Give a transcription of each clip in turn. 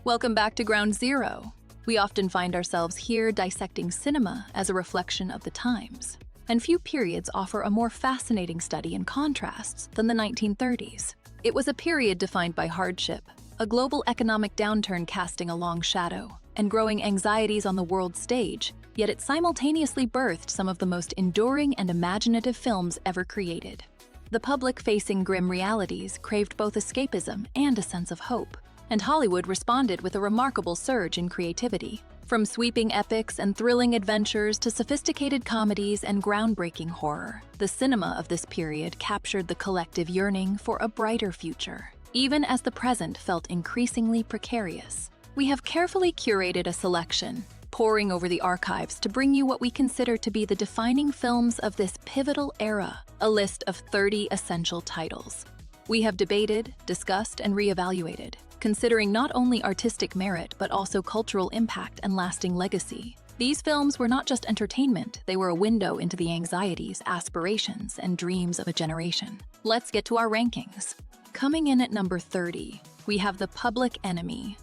Welcome back to Ground Zero. We often find ourselves here dissecting cinema as a reflection of the times, and few periods offer a more fascinating study in contrasts than the 1930s. It was a period defined by hardship, a global economic downturn casting a long shadow, and growing anxieties on the world stage, yet it simultaneously birthed some of the most enduring and imaginative films ever created. The public, facing grim realities, craved both escapism and a sense of hope, and Hollywood responded with a remarkable surge in creativity. From sweeping epics and thrilling adventures to sophisticated comedies and groundbreaking horror, the cinema of this period captured the collective yearning for a brighter future, even as the present felt increasingly precarious. We have carefully curated a selection, poring over the archives to bring you what we consider to be the defining films of this pivotal era, a list of 30 essential titles. We have debated, discussed, and reevaluated, considering not only artistic merit but also cultural impact and lasting legacy. These films were not just entertainment, they were a window into the anxieties, aspirations, and dreams of a generation. Let's get to our rankings. Coming in at number 30, we have The Public Enemy.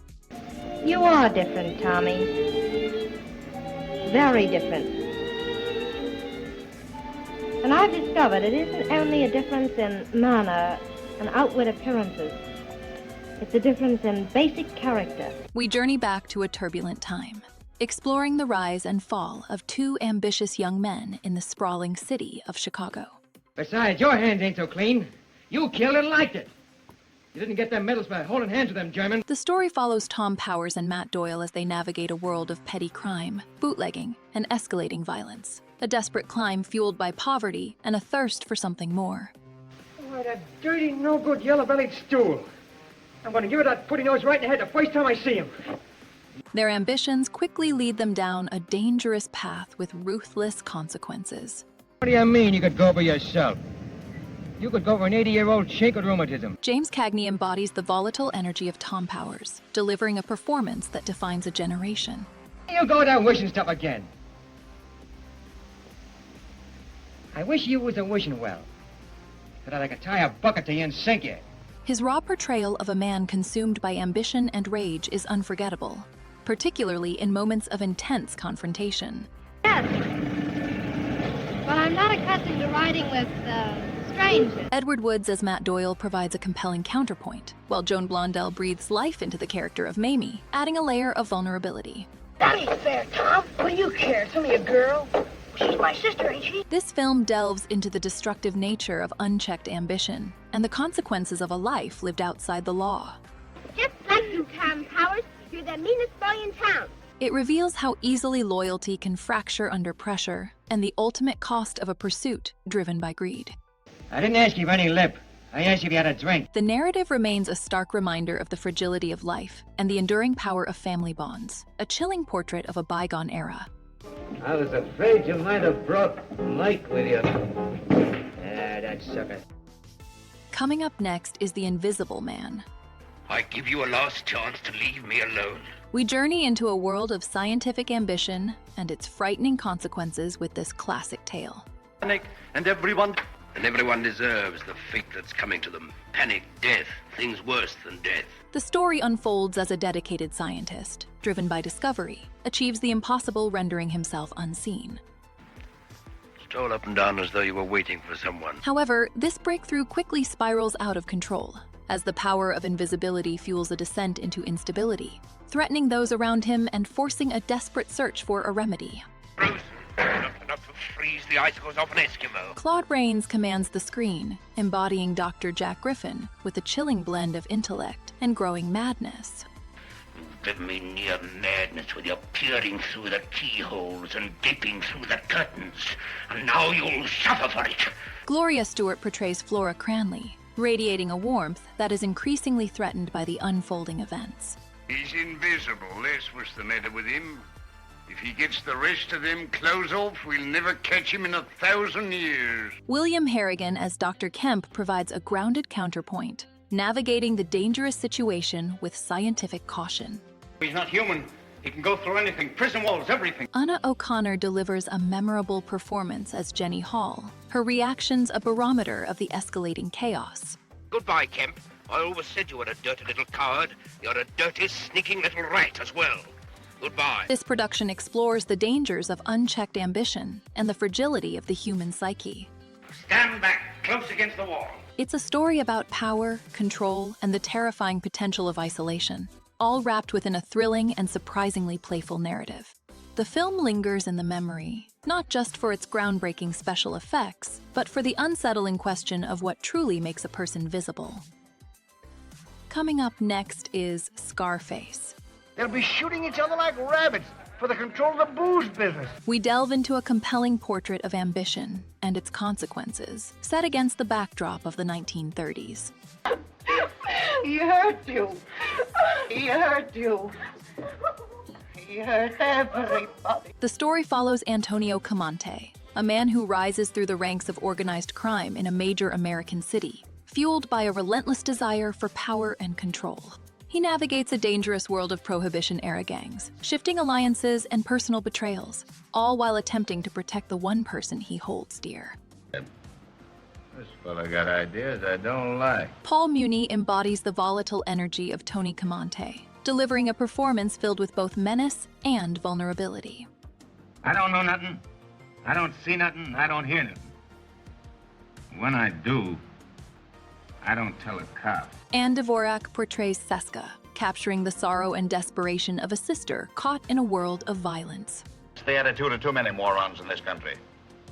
You are different, Tommy. Very different. And I've discovered it isn't only a difference in manner and outward appearances. It's a difference in basic character. We journey back to a turbulent time, exploring the rise and fall of two ambitious young men in the sprawling city of Chicago. Besides, your hands ain't so clean. You killed and liked it. You didn't get them medals by holding hands with them Germans. The story follows Tom Powers and Matt Doyle as they navigate a world of petty crime, bootlegging, and escalating violence. A desperate climb fueled by poverty and a thirst for something more. Oh, that dirty, no-good, yellow-bellied stool. I'm going to give it that putty nose right in the head the first time I see him. Their ambitions quickly lead them down a dangerous path with ruthless consequences. What do you mean you could go by yourself? You could go for an 80-year-old chink with rheumatism. James Cagney embodies the volatile energy of Tom Powers, delivering a performance that defines a generation. You go down wishing stuff again. I wish you was a wishing well, so that I could tie a bucket to you and sink you. His raw portrayal of a man consumed by ambition and rage is unforgettable, particularly in moments of intense confrontation. Yes. But I'm not accustomed to riding with, strangers. Edward Woods as Matt Doyle provides a compelling counterpoint, while Joan Blondell breathes life into the character of Mamie, adding a layer of vulnerability. That ain't fair, Tom. What do you care? It's only a girl. She's my sister, ain't she? This film delves into the destructive nature of unchecked ambition and the consequences of a life lived outside the law. Just like you, Tom Powers, you're the meanest boy in town. It reveals how easily loyalty can fracture under pressure and the ultimate cost of a pursuit driven by greed. I didn't ask you for any lip. I asked you if you had a drink. The narrative remains a stark reminder of the fragility of life and the enduring power of family bonds, a chilling portrait of a bygone era. I was afraid you might have brought Mike with you. Ah, that sucker. Coming up next is The Invisible Man. I give you a last chance to leave me alone. We journey into a world of scientific ambition and its frightening consequences with this classic tale. Panic, and everyone deserves the fate that's coming to them. Panic, death, things worse than death. The story unfolds as a dedicated scientist, driven by discovery, achieves the impossible, rendering himself unseen. Stroll up and down as though you were waiting for someone. However, this breakthrough quickly spirals out of control, as the power of invisibility fuels a descent into instability, threatening those around him and forcing a desperate search for a remedy. Frozen, not enough to freeze the icicles off an Eskimo. Claude Rains commands the screen, embodying Dr. Jack Griffin with a chilling blend of intellect and growing madness. You've driven me near madness with your peering through the keyholes and gaping through the curtains, and now you'll suffer for it. Gloria Stewart portrays Flora Cranley, radiating a warmth that is increasingly threatened by the unfolding events. He's invisible, that's what's the matter with him. If he gets the rest of them clothes off, we'll never catch him in 1,000 years. William Harrigan as Dr. Kemp provides a grounded counterpoint, navigating the dangerous situation with scientific caution. He's not human. He can go through anything, prison walls, everything. Anna O'Connor delivers a memorable performance as Jenny Hall, her reactions a barometer of the escalating chaos. Goodbye, Kemp. I always said you were a dirty little coward. You're a dirty, sneaking little rat as well. Goodbye. This production explores the dangers of unchecked ambition and the fragility of the human psyche. Stand back, close against the wall. It's a story about power, control, and the terrifying potential of isolation, all wrapped within a thrilling and surprisingly playful narrative. The film lingers in the memory, not just for its groundbreaking special effects, but for the unsettling question of what truly makes a person visible. Coming up next is Scarface. They'll be shooting each other like rabbits for the control of the booze business. We delve into a compelling portrait of ambition and its consequences, set against the backdrop of the 1930s. He hurt you. He hurt you. He hurt everybody. The story follows Antonio Camante, a man who rises through the ranks of organized crime in a major American city, fueled by a relentless desire for power and control. He navigates a dangerous world of Prohibition-era gangs, shifting alliances and personal betrayals, all while attempting to protect the one person he holds dear. This fella got ideas I don't like. Paul Muni embodies the volatile energy of Tony Camante, delivering a performance filled with both menace and vulnerability. I don't know nothing. I don't see nothing. I don't hear nothing. When I do, I don't tell a cop. Anne Dvorak portrays Seska, capturing the sorrow and desperation of a sister caught in a world of violence. It's the attitude of too many morons in this country.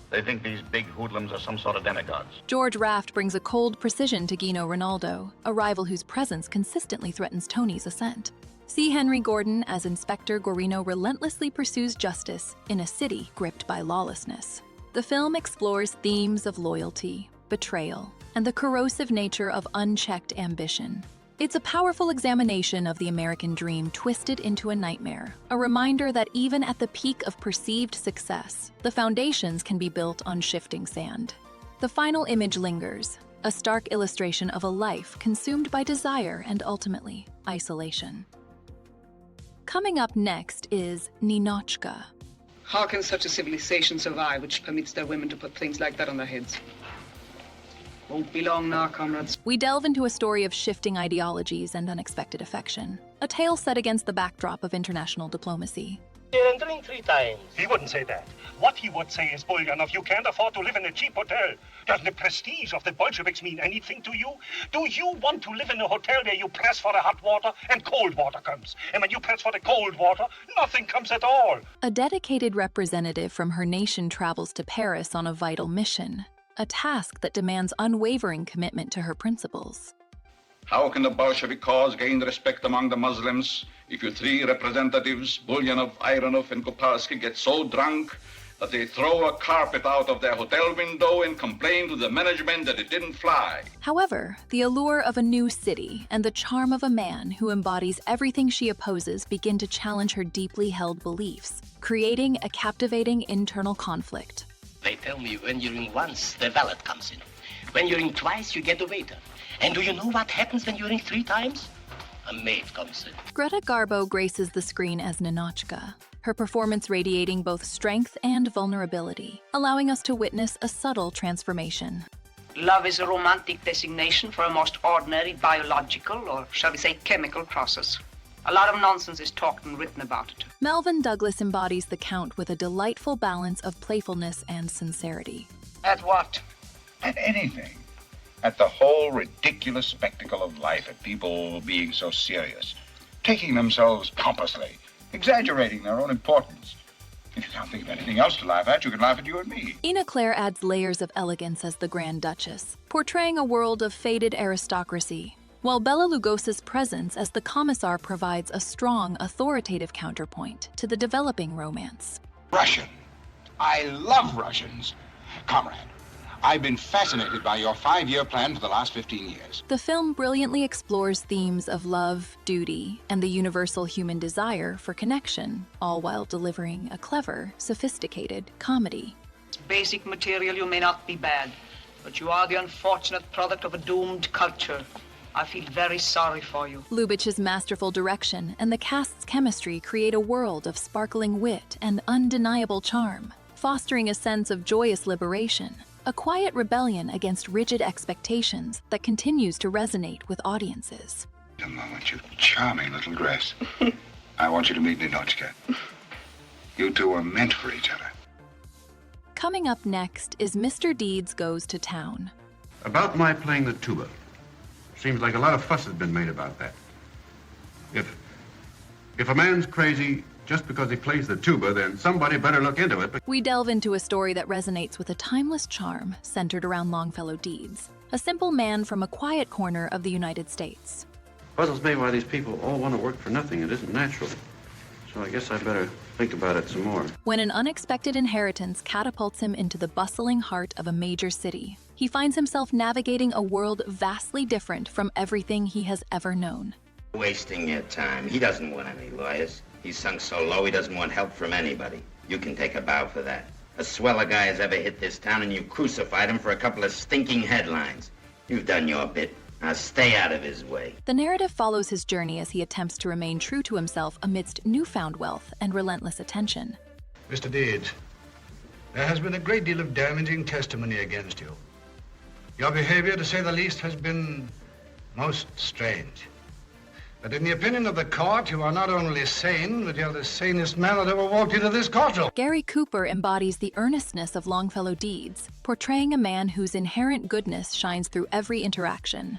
They think these big hoodlums are some sort of demigods. George Raft brings a cold precision to Gino Ronaldo, a rival whose presence consistently threatens Tony's ascent. C. Henry Gordon as Inspector Gorino relentlessly pursues justice in a city gripped by lawlessness. The film explores themes of loyalty, betrayal, and the corrosive nature of unchecked ambition. It's a powerful examination of the American dream twisted into a nightmare, a reminder that even at the peak of perceived success, the foundations can be built on shifting sand. The final image lingers, a stark illustration of a life consumed by desire and ultimately isolation. Coming up next is Ninotchka. How can such a civilization survive which permits their women to put things like that on their heads? Won't be long now, comrades. We delve into a story of shifting ideologies and unexpected affection, a tale set against the backdrop of international diplomacy. You're entering 3 times. He wouldn't say that. What he would say is, Bulganov, you can't afford to live in a cheap hotel. Doesn't the prestige of the Bolsheviks mean anything to you? Do you want to live in a hotel where you press for the hot water and cold water comes? And when you press for the cold water, nothing comes at all. A dedicated representative from her nation travels to Paris on a vital mission, a task that demands unwavering commitment to her principles. How can the Bolshevik cause gain respect among the Muslims if you 3 representatives, Bulyanov, Ironov, and Kopalsky, get so drunk that they throw a carpet out of their hotel window and complain to the management that it didn't fly? However, the allure of a new city and the charm of a man who embodies everything she opposes begin to challenge her deeply held beliefs, creating a captivating internal conflict. They tell me when you ring once, the valet comes in. When you ring twice, you get the waiter. And do you know what happens when you ring 3 times? A maid comes in. Greta Garbo graces the screen as Ninotchka, her performance radiating both strength and vulnerability, allowing us to witness a subtle transformation. Love is a romantic designation for a most ordinary biological, or shall we say chemical process. A lot of nonsense is talked and written about it. Melvin Douglas embodies the Count with a delightful balance of playfulness and sincerity. At what? At anything. At the whole ridiculous spectacle of life, at people being so serious, taking themselves pompously, exaggerating their own importance. If you can't think of anything else to laugh at, you can laugh at you and me. Ina Claire adds layers of elegance as the Grand Duchess, portraying a world of faded aristocracy, while Bela Lugosi's presence as the Commissar provides a strong, authoritative counterpoint to the developing romance. Russian. I love Russians. Comrade, I've been fascinated by your 5-year plan for the last 15 years. The film brilliantly explores themes of love, duty, and the universal human desire for connection, all while delivering a clever, sophisticated comedy. Basic material, you may not be bad, but you are the unfortunate product of a doomed culture. I feel very sorry for you. Lubitsch's masterful direction and the cast's chemistry create a world of sparkling wit and undeniable charm, fostering a sense of joyous liberation. a quiet rebellion against rigid expectations that continues to resonate with audiences. A moment, you charming little grace. I want you to meet Ninotchka. You two are meant for each other. Coming up next is Mr. Deeds Goes to Town. About my playing the tuba. Seems like a lot of fuss has been made about that. If a man's crazy just because he plays the tuba, then somebody better look into it. We delve into a story that resonates with a timeless charm centered around Longfellow Deeds, a simple man from a quiet corner of the United States. Puzzles me why these people all want to work for nothing. It isn't natural. So I guess I better think about it some more. When an unexpected inheritance catapults him into the bustling heart of a major city, he finds himself navigating a world vastly different from everything he has ever known. Wasting your time. He doesn't want any lawyers. He's sunk so low he doesn't want help from anybody. You can take a bow for that. A sweller guy has ever hit this town and you crucified him for a couple of stinking headlines. You've done your bit. Now stay out of his way. The narrative follows his journey as he attempts to remain true to himself amidst newfound wealth and relentless attention. Mr. Deeds, there has been a great deal of damaging testimony against you. Your behavior, to say the least, has been most strange. But in the opinion of the court, you are not only sane, but you're the sanest man that ever walked into this courtroom. Gary Cooper embodies the earnestness of Longfellow Deeds, portraying a man whose inherent goodness shines through every interaction.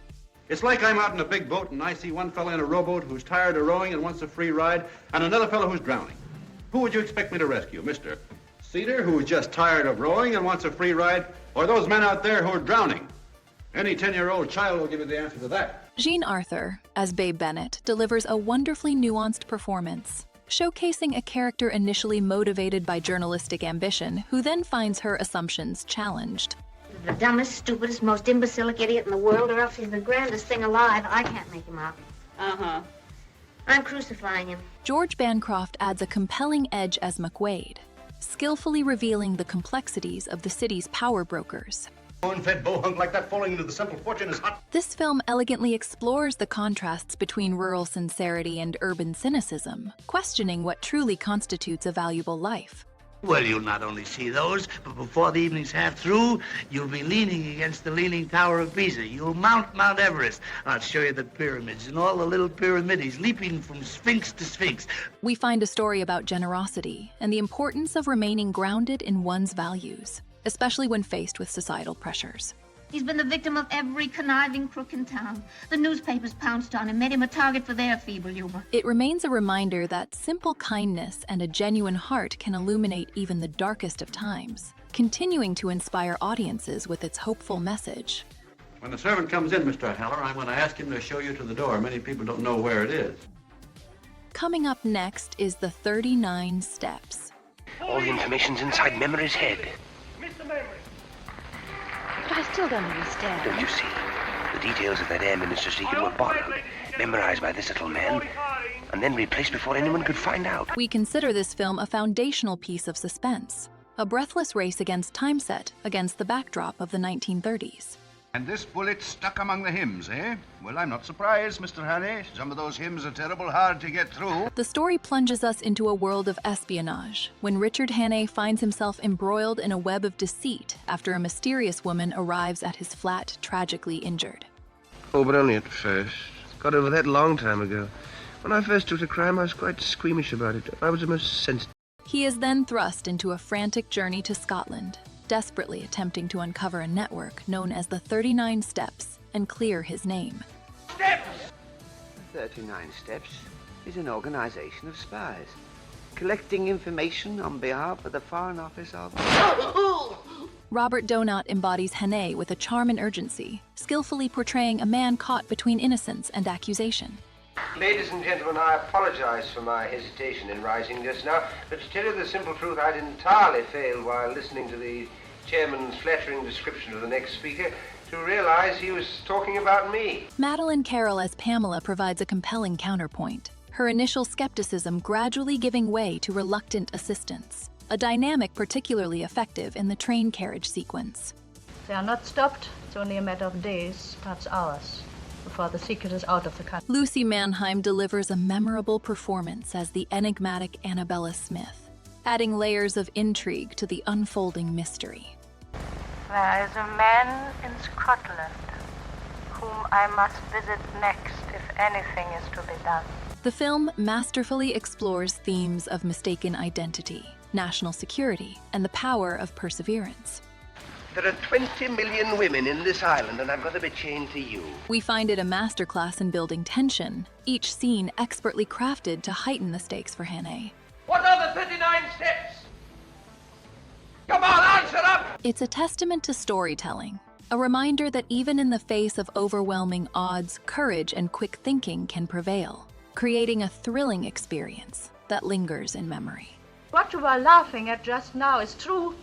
It's like I'm out in a big boat and I see one fella in a rowboat who's tired of rowing and wants a free ride, and another fellow who's drowning. Who would you expect me to rescue, Mr. Cedar, who's just tired of rowing and wants a free ride, or those men out there who are drowning? Any 10-year-old child will give you the answer to that. Jean Arthur, as Babe Bennett, delivers a wonderfully nuanced performance, showcasing a character initially motivated by journalistic ambition, who then finds her assumptions challenged. The dumbest, stupidest, most imbecilic idiot in the world, or else he's the grandest thing alive. I can't make him out. I'm crucifying him. George Bancroft adds a compelling edge as McWade, skillfully revealing the complexities of the city's power brokers. Corn-fed bohunk like that falling into the simple fortune is hot. This film elegantly explores the contrasts between rural sincerity and urban cynicism, questioning what truly constitutes a valuable life. Well, you'll not only see those, but before the evening's half through, you'll be leaning against the Leaning Tower of Pisa. You'll mount Mount Everest. I'll show you the pyramids and all the little pyramides leaping from sphinx to sphinx. We find a story about generosity and the importance of remaining grounded in one's values, especially when faced with societal pressures. He's been the victim of every conniving crook in town. The newspapers pounced on him, made him a target for their feeble humor. It remains a reminder that simple kindness and a genuine heart can illuminate even the darkest of times, continuing to inspire audiences with its hopeful message. When the servant comes in, Mr. Heller, I'm going to ask him to show you to the door. Many people don't know where it is. Coming up next is the 39 Steps. All the information's inside Memory's head. But I still don't understand. Don't you see? The details of that Air Minister's secret were bottled, memorized by this little man, and then replaced before anyone could find out. We consider this film a foundational piece of suspense, a breathless race against time set against the backdrop of the 1930s. And this bullet stuck among the hymns, eh? Well, I'm not surprised, Mr. Hannay. Some of those hymns are terrible hard to get through. The story plunges us into a world of espionage, when Richard Hannay finds himself embroiled in a web of deceit after a mysterious woman arrives at his flat, tragically injured. Oh, but only at first. Got over that long time ago. When I first took the crime, I was quite squeamish about it. I was the most sensitive. He is then thrust into a frantic journey to Scotland, desperately attempting to uncover a network known as the 39 Steps and clear his name. Steps! 39 Steps is an organization of spies, collecting information on behalf of the Foreign Office of... Robert Donat embodies Hannay with a charm and urgency, skillfully portraying a man caught between innocence and accusation. Ladies and gentlemen, I apologize for my hesitation in rising just now, but to tell you the simple truth, I'd entirely failed while listening to the chairman's flattering description of the next speaker to realize he was talking about me. Madeleine Carroll as Pamela provides a compelling counterpoint, her initial skepticism gradually giving way to reluctant assistance, a dynamic particularly effective in the train carriage sequence. They are not stopped. It's only a matter of days, perhaps hours, before the secret is out of the country. Lucy Mannheim delivers a memorable performance as the enigmatic Annabella Smith, adding layers of intrigue to the unfolding mystery. There is a man in Scotland whom I must visit next if anything is to be done. The film masterfully explores themes of mistaken identity, national security, and the power of perseverance. There are 20 million women in this island, and I've got to be chained to you. We find it a masterclass in building tension, each scene expertly crafted to heighten the stakes for Hannay. What are the 39 steps? Come on, answer up! It's a testament to storytelling, a reminder that even in the face of overwhelming odds, courage and quick thinking can prevail, creating a thrilling experience that lingers in memory. What you are laughing at just now is true.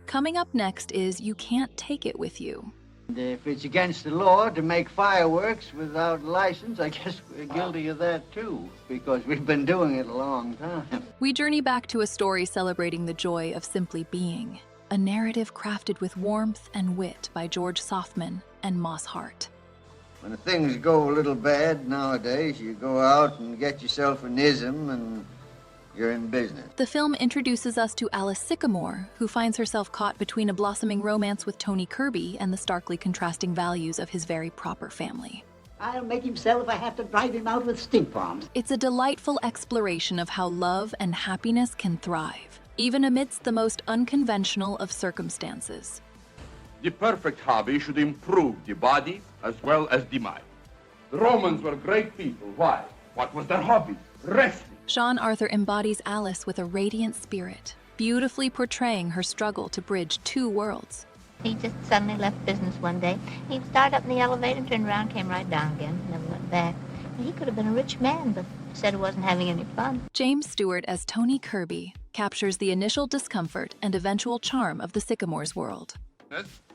Coming up next is You Can't Take It With You. If it's against the law to make fireworks without license, I guess we're guilty of that too, because we've been doing it a long time. We journey back to a story celebrating the joy of simply being, a narrative crafted with warmth and wit by George Softman and Moss Hart. When things go a little bad nowadays, you go out and get yourself an ism and you're in business. The film introduces us to Alice Sycamore, who finds herself caught between a blossoming romance with Tony Kirby and the starkly contrasting values of his very proper family. I'll make him sell if I have to drive him out with stink bombs. It's a delightful exploration of how love and happiness can thrive, even amidst the most unconventional of circumstances. The perfect hobby should improve the body as well as the mind. The Romans were great people. Why? What was their hobby? Wrestling. Sean Arthur embodies Alice with a radiant spirit, beautifully portraying her struggle to bridge two worlds. He just suddenly left business one day. He'd start up in the elevator, turned around, came right down again, never went back. He could have been a rich man, but said he wasn't having any fun. James Stewart as Tony Kirby captures the initial discomfort and eventual charm of the Sycamore's world.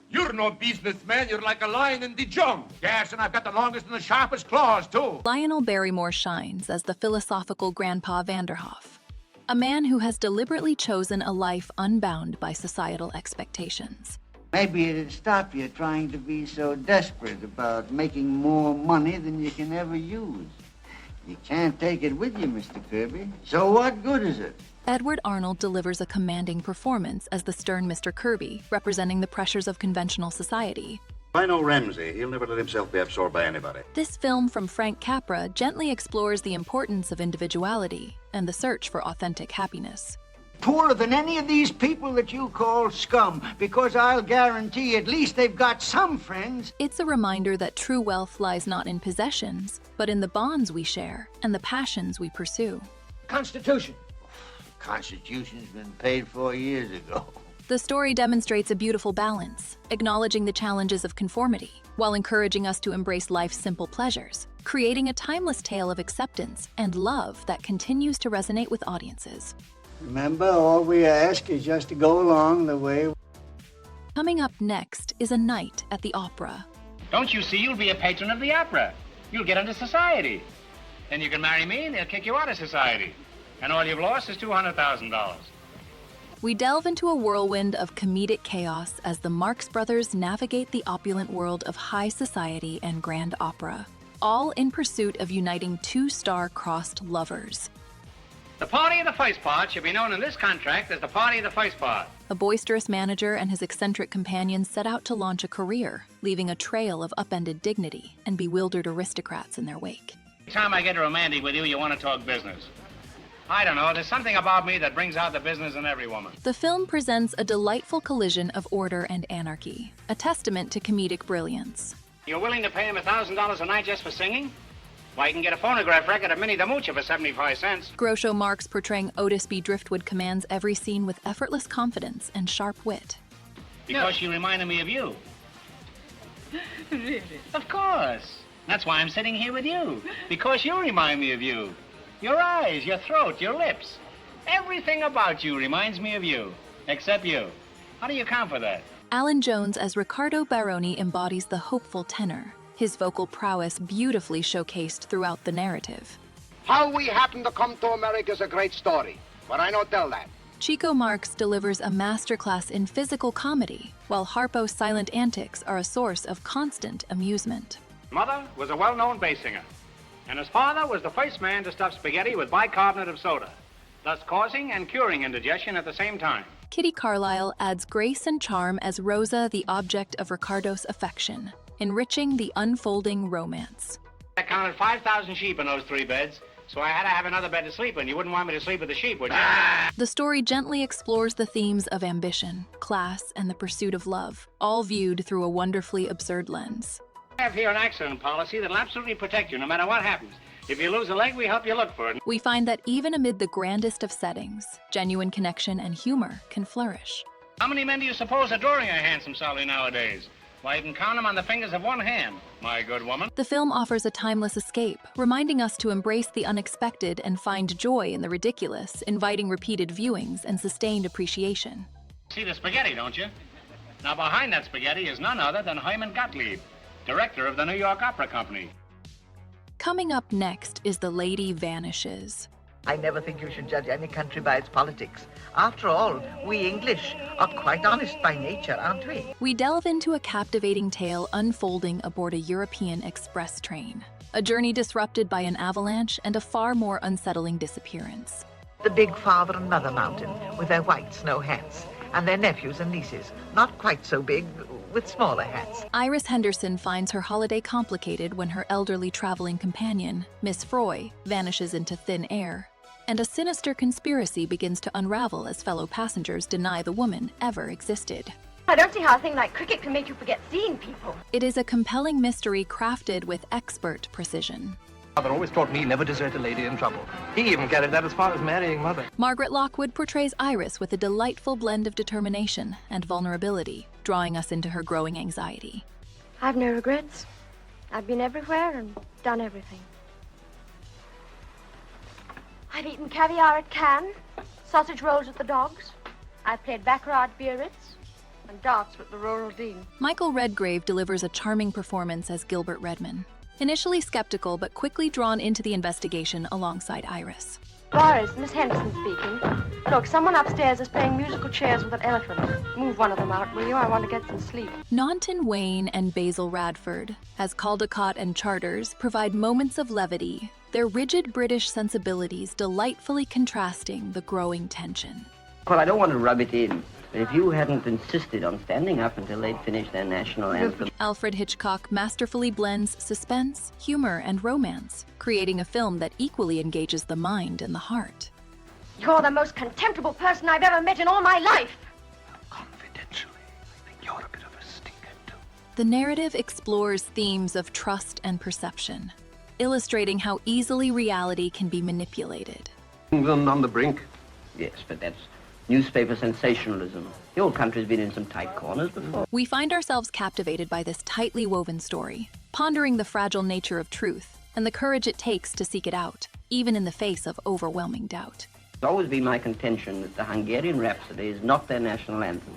You're no businessman. You're like a lion in the jungle. Yes, and I've got the longest and the sharpest claws, too. Lionel Barrymore shines as the philosophical Grandpa Vanderhoff, a man who has deliberately chosen a life unbound by societal expectations. Maybe it'd stop you trying to be so desperate about making more money than you can ever use. You can't take it with you, Mr. Kirby. So what good is it? Edward Arnold delivers a commanding performance as the stern Mr. Kirby, representing the pressures of conventional society. I know Ramsey. He'll never let himself be absorbed by anybody. This film from Frank Capra gently explores the importance of individuality and the search for authentic happiness. Poorer than any of these people that you call scum, because I'll guarantee at least they've got some friends. It's a reminder that true wealth lies not in possessions, but in the bonds we share and the passions we pursue. Constitution. Constitution's been paid for years ago. The story demonstrates a beautiful balance, acknowledging the challenges of conformity, while encouraging us to embrace life's simple pleasures, creating a timeless tale of acceptance and love that continues to resonate with audiences. Remember, all we ask is just to go along the way. Coming up next is A Night at the Opera. Don't you see you'll be a patron of the opera? You'll get into society. Then you can marry me and they'll kick you out of society. And all you've lost is $200,000. We delve into a whirlwind of comedic chaos as the Marx Brothers navigate the opulent world of high society and grand opera, all in pursuit of uniting two star-crossed lovers. The party of the first part should be known in this contract as the party of the first part. A boisterous manager and his eccentric companions set out to launch a career, leaving a trail of upended dignity and bewildered aristocrats in their wake. Every time I get romantic with you, you want to talk business. I don't know, there's something about me that brings out the business in every woman. The film presents a delightful collision of order and anarchy, a testament to comedic brilliance. You're willing to pay him $1,000 a night just for singing? Why, you can get a phonograph record of Minnie the Moocher for 75 cents. Groucho Marx portraying Otis B. Driftwood commands every scene with effortless confidence and sharp wit. Because she reminded me of you. Really? Of course. That's why I'm sitting here with you. Because you remind me of you. Your eyes, your throat, your lips. Everything about you reminds me of you. Except you. How do you account for that? Alan Jones as Riccardo Baroni embodies the hopeful tenor, his vocal prowess beautifully showcased throughout the narrative. How we happened to come to America is a great story, but I don't tell that. Chico Marx delivers a masterclass in physical comedy, while Harpo's silent antics are a source of constant amusement. Mother was a well-known bass singer, and his father was the first man to stuff spaghetti with bicarbonate of soda. thus causing and curing indigestion at the same time. Kitty Carlisle adds grace and charm as Rosa, the object of Ricardo's affection, enriching the unfolding romance. I counted 5,000 sheep in those 3 beds, so I had to have another bed to sleep in. You wouldn't want me to sleep with the sheep, would you? The story gently explores the themes of ambition, class, and the pursuit of love, all viewed through a wonderfully absurd lens. I have here an accident policy that'll absolutely protect you no matter what happens. If you lose a leg, we help you look for it. We find that even amid the grandest of settings, genuine connection and humor can flourish. How many men do you suppose adoring a handsome Sally nowadays? Why, you can count them on the fingers of one hand, my good woman. The film offers a timeless escape, reminding us to embrace the unexpected and find joy in the ridiculous, inviting repeated viewings and sustained appreciation. See the spaghetti, don't you? Now, behind that spaghetti is none other than Hyman Gottlieb, director of the New York Opera Company. Coming up next is The Lady Vanishes. I never think you should judge any country by its politics. After all, we English are quite honest by nature, aren't we? We delve into a captivating tale unfolding aboard a European express train. A journey disrupted by an avalanche and a far more unsettling disappearance. The big father and mother mountain with their white snow hats, and their nephews and nieces, not quite so big, with smaller hats. Iris Henderson finds her holiday complicated when her elderly traveling companion, Miss Froy, vanishes into thin air, and a sinister conspiracy begins to unravel as fellow passengers deny the woman ever existed. I don't see how a thing like cricket can make you forget seeing people. It is a compelling mystery crafted with expert precision. Father always taught me never desert a lady in trouble. He even carried that as far as marrying Mother. Margaret Lockwood portrays Iris with a delightful blend of determination and vulnerability, drawing us into her growing anxiety. I've no regrets. I've been everywhere and done everything. I've eaten caviar at Cannes, sausage rolls with the dogs. I've played baccarat at Biarritz, and darts with the rural dean. Michael Redgrave delivers a charming performance as Gilbert Redman. Initially skeptical, but quickly drawn into the investigation alongside Iris. Doris, Miss Henderson speaking. Look, someone upstairs is playing musical chairs with an elephant. Move one of them out, will you? I want to get some sleep. Naunton Wayne and Basil Radford, as Caldecott and Charters, provide moments of levity, their rigid British sensibilities delightfully contrasting the growing tension. Well, I don't want to rub it in, but if you hadn't insisted on standing up until they'd finished their national anthem... Alfred Hitchcock masterfully blends suspense, humor, and romance, creating a film that equally engages the mind and the heart. You're the most contemptible person I've ever met in all my life. The narrative explores themes of trust and perception, illustrating how easily reality can be manipulated. England on the brink? Yes, but that's newspaper sensationalism. The old country's been in some tight corners before. We find ourselves captivated by this tightly woven story, pondering the fragile nature of truth and the courage it takes to seek it out, even in the face of overwhelming doubt. It's always been my contention that the Hungarian Rhapsody is not their national anthem.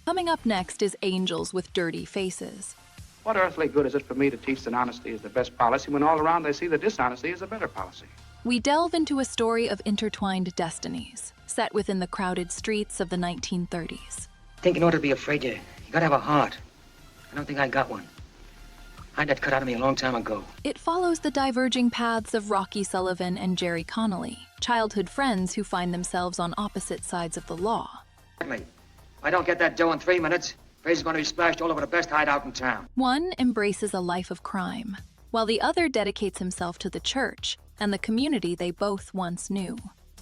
Coming up next is Angels with Dirty Faces. What earthly good is it for me to teach that honesty is the best policy when all around they see that dishonesty is a better policy? We delve into a story of intertwined destinies, set within the crowded streets of the 1930s. I think in order to be afraid, you gotta have a heart. I don't think I got one. I had that cut out of me a long time ago. It follows the diverging paths of Rocky Sullivan and Jerry Connolly, childhood friends who find themselves on opposite sides of the law. If I don't get that dough in 3 minutes, Fraser's gonna be splashed all over the best hideout in town. One embraces a life of crime, while the other dedicates himself to the church and the community they both once knew.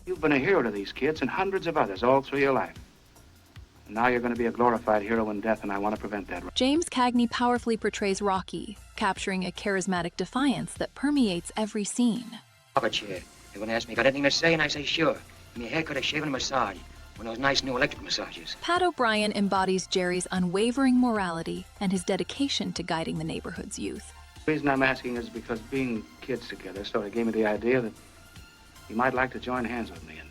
You've been a hero to these kids and hundreds of others all through your life. And now you're going to be a glorified hero in death, and I want to prevent that. James Cagney powerfully portrays Rocky, capturing a charismatic defiance that permeates every scene. Offer chair. They're gonna ask me, got anything to say? And I say, sure. Give me a haircut, a shave, and a massage. One of those nice new electric massages. Pat O'Brien embodies Jerry's unwavering morality and his dedication to guiding the neighborhood's youth. The reason I'm asking is because being kids together sort of gave me the idea that you might like to join hands with me and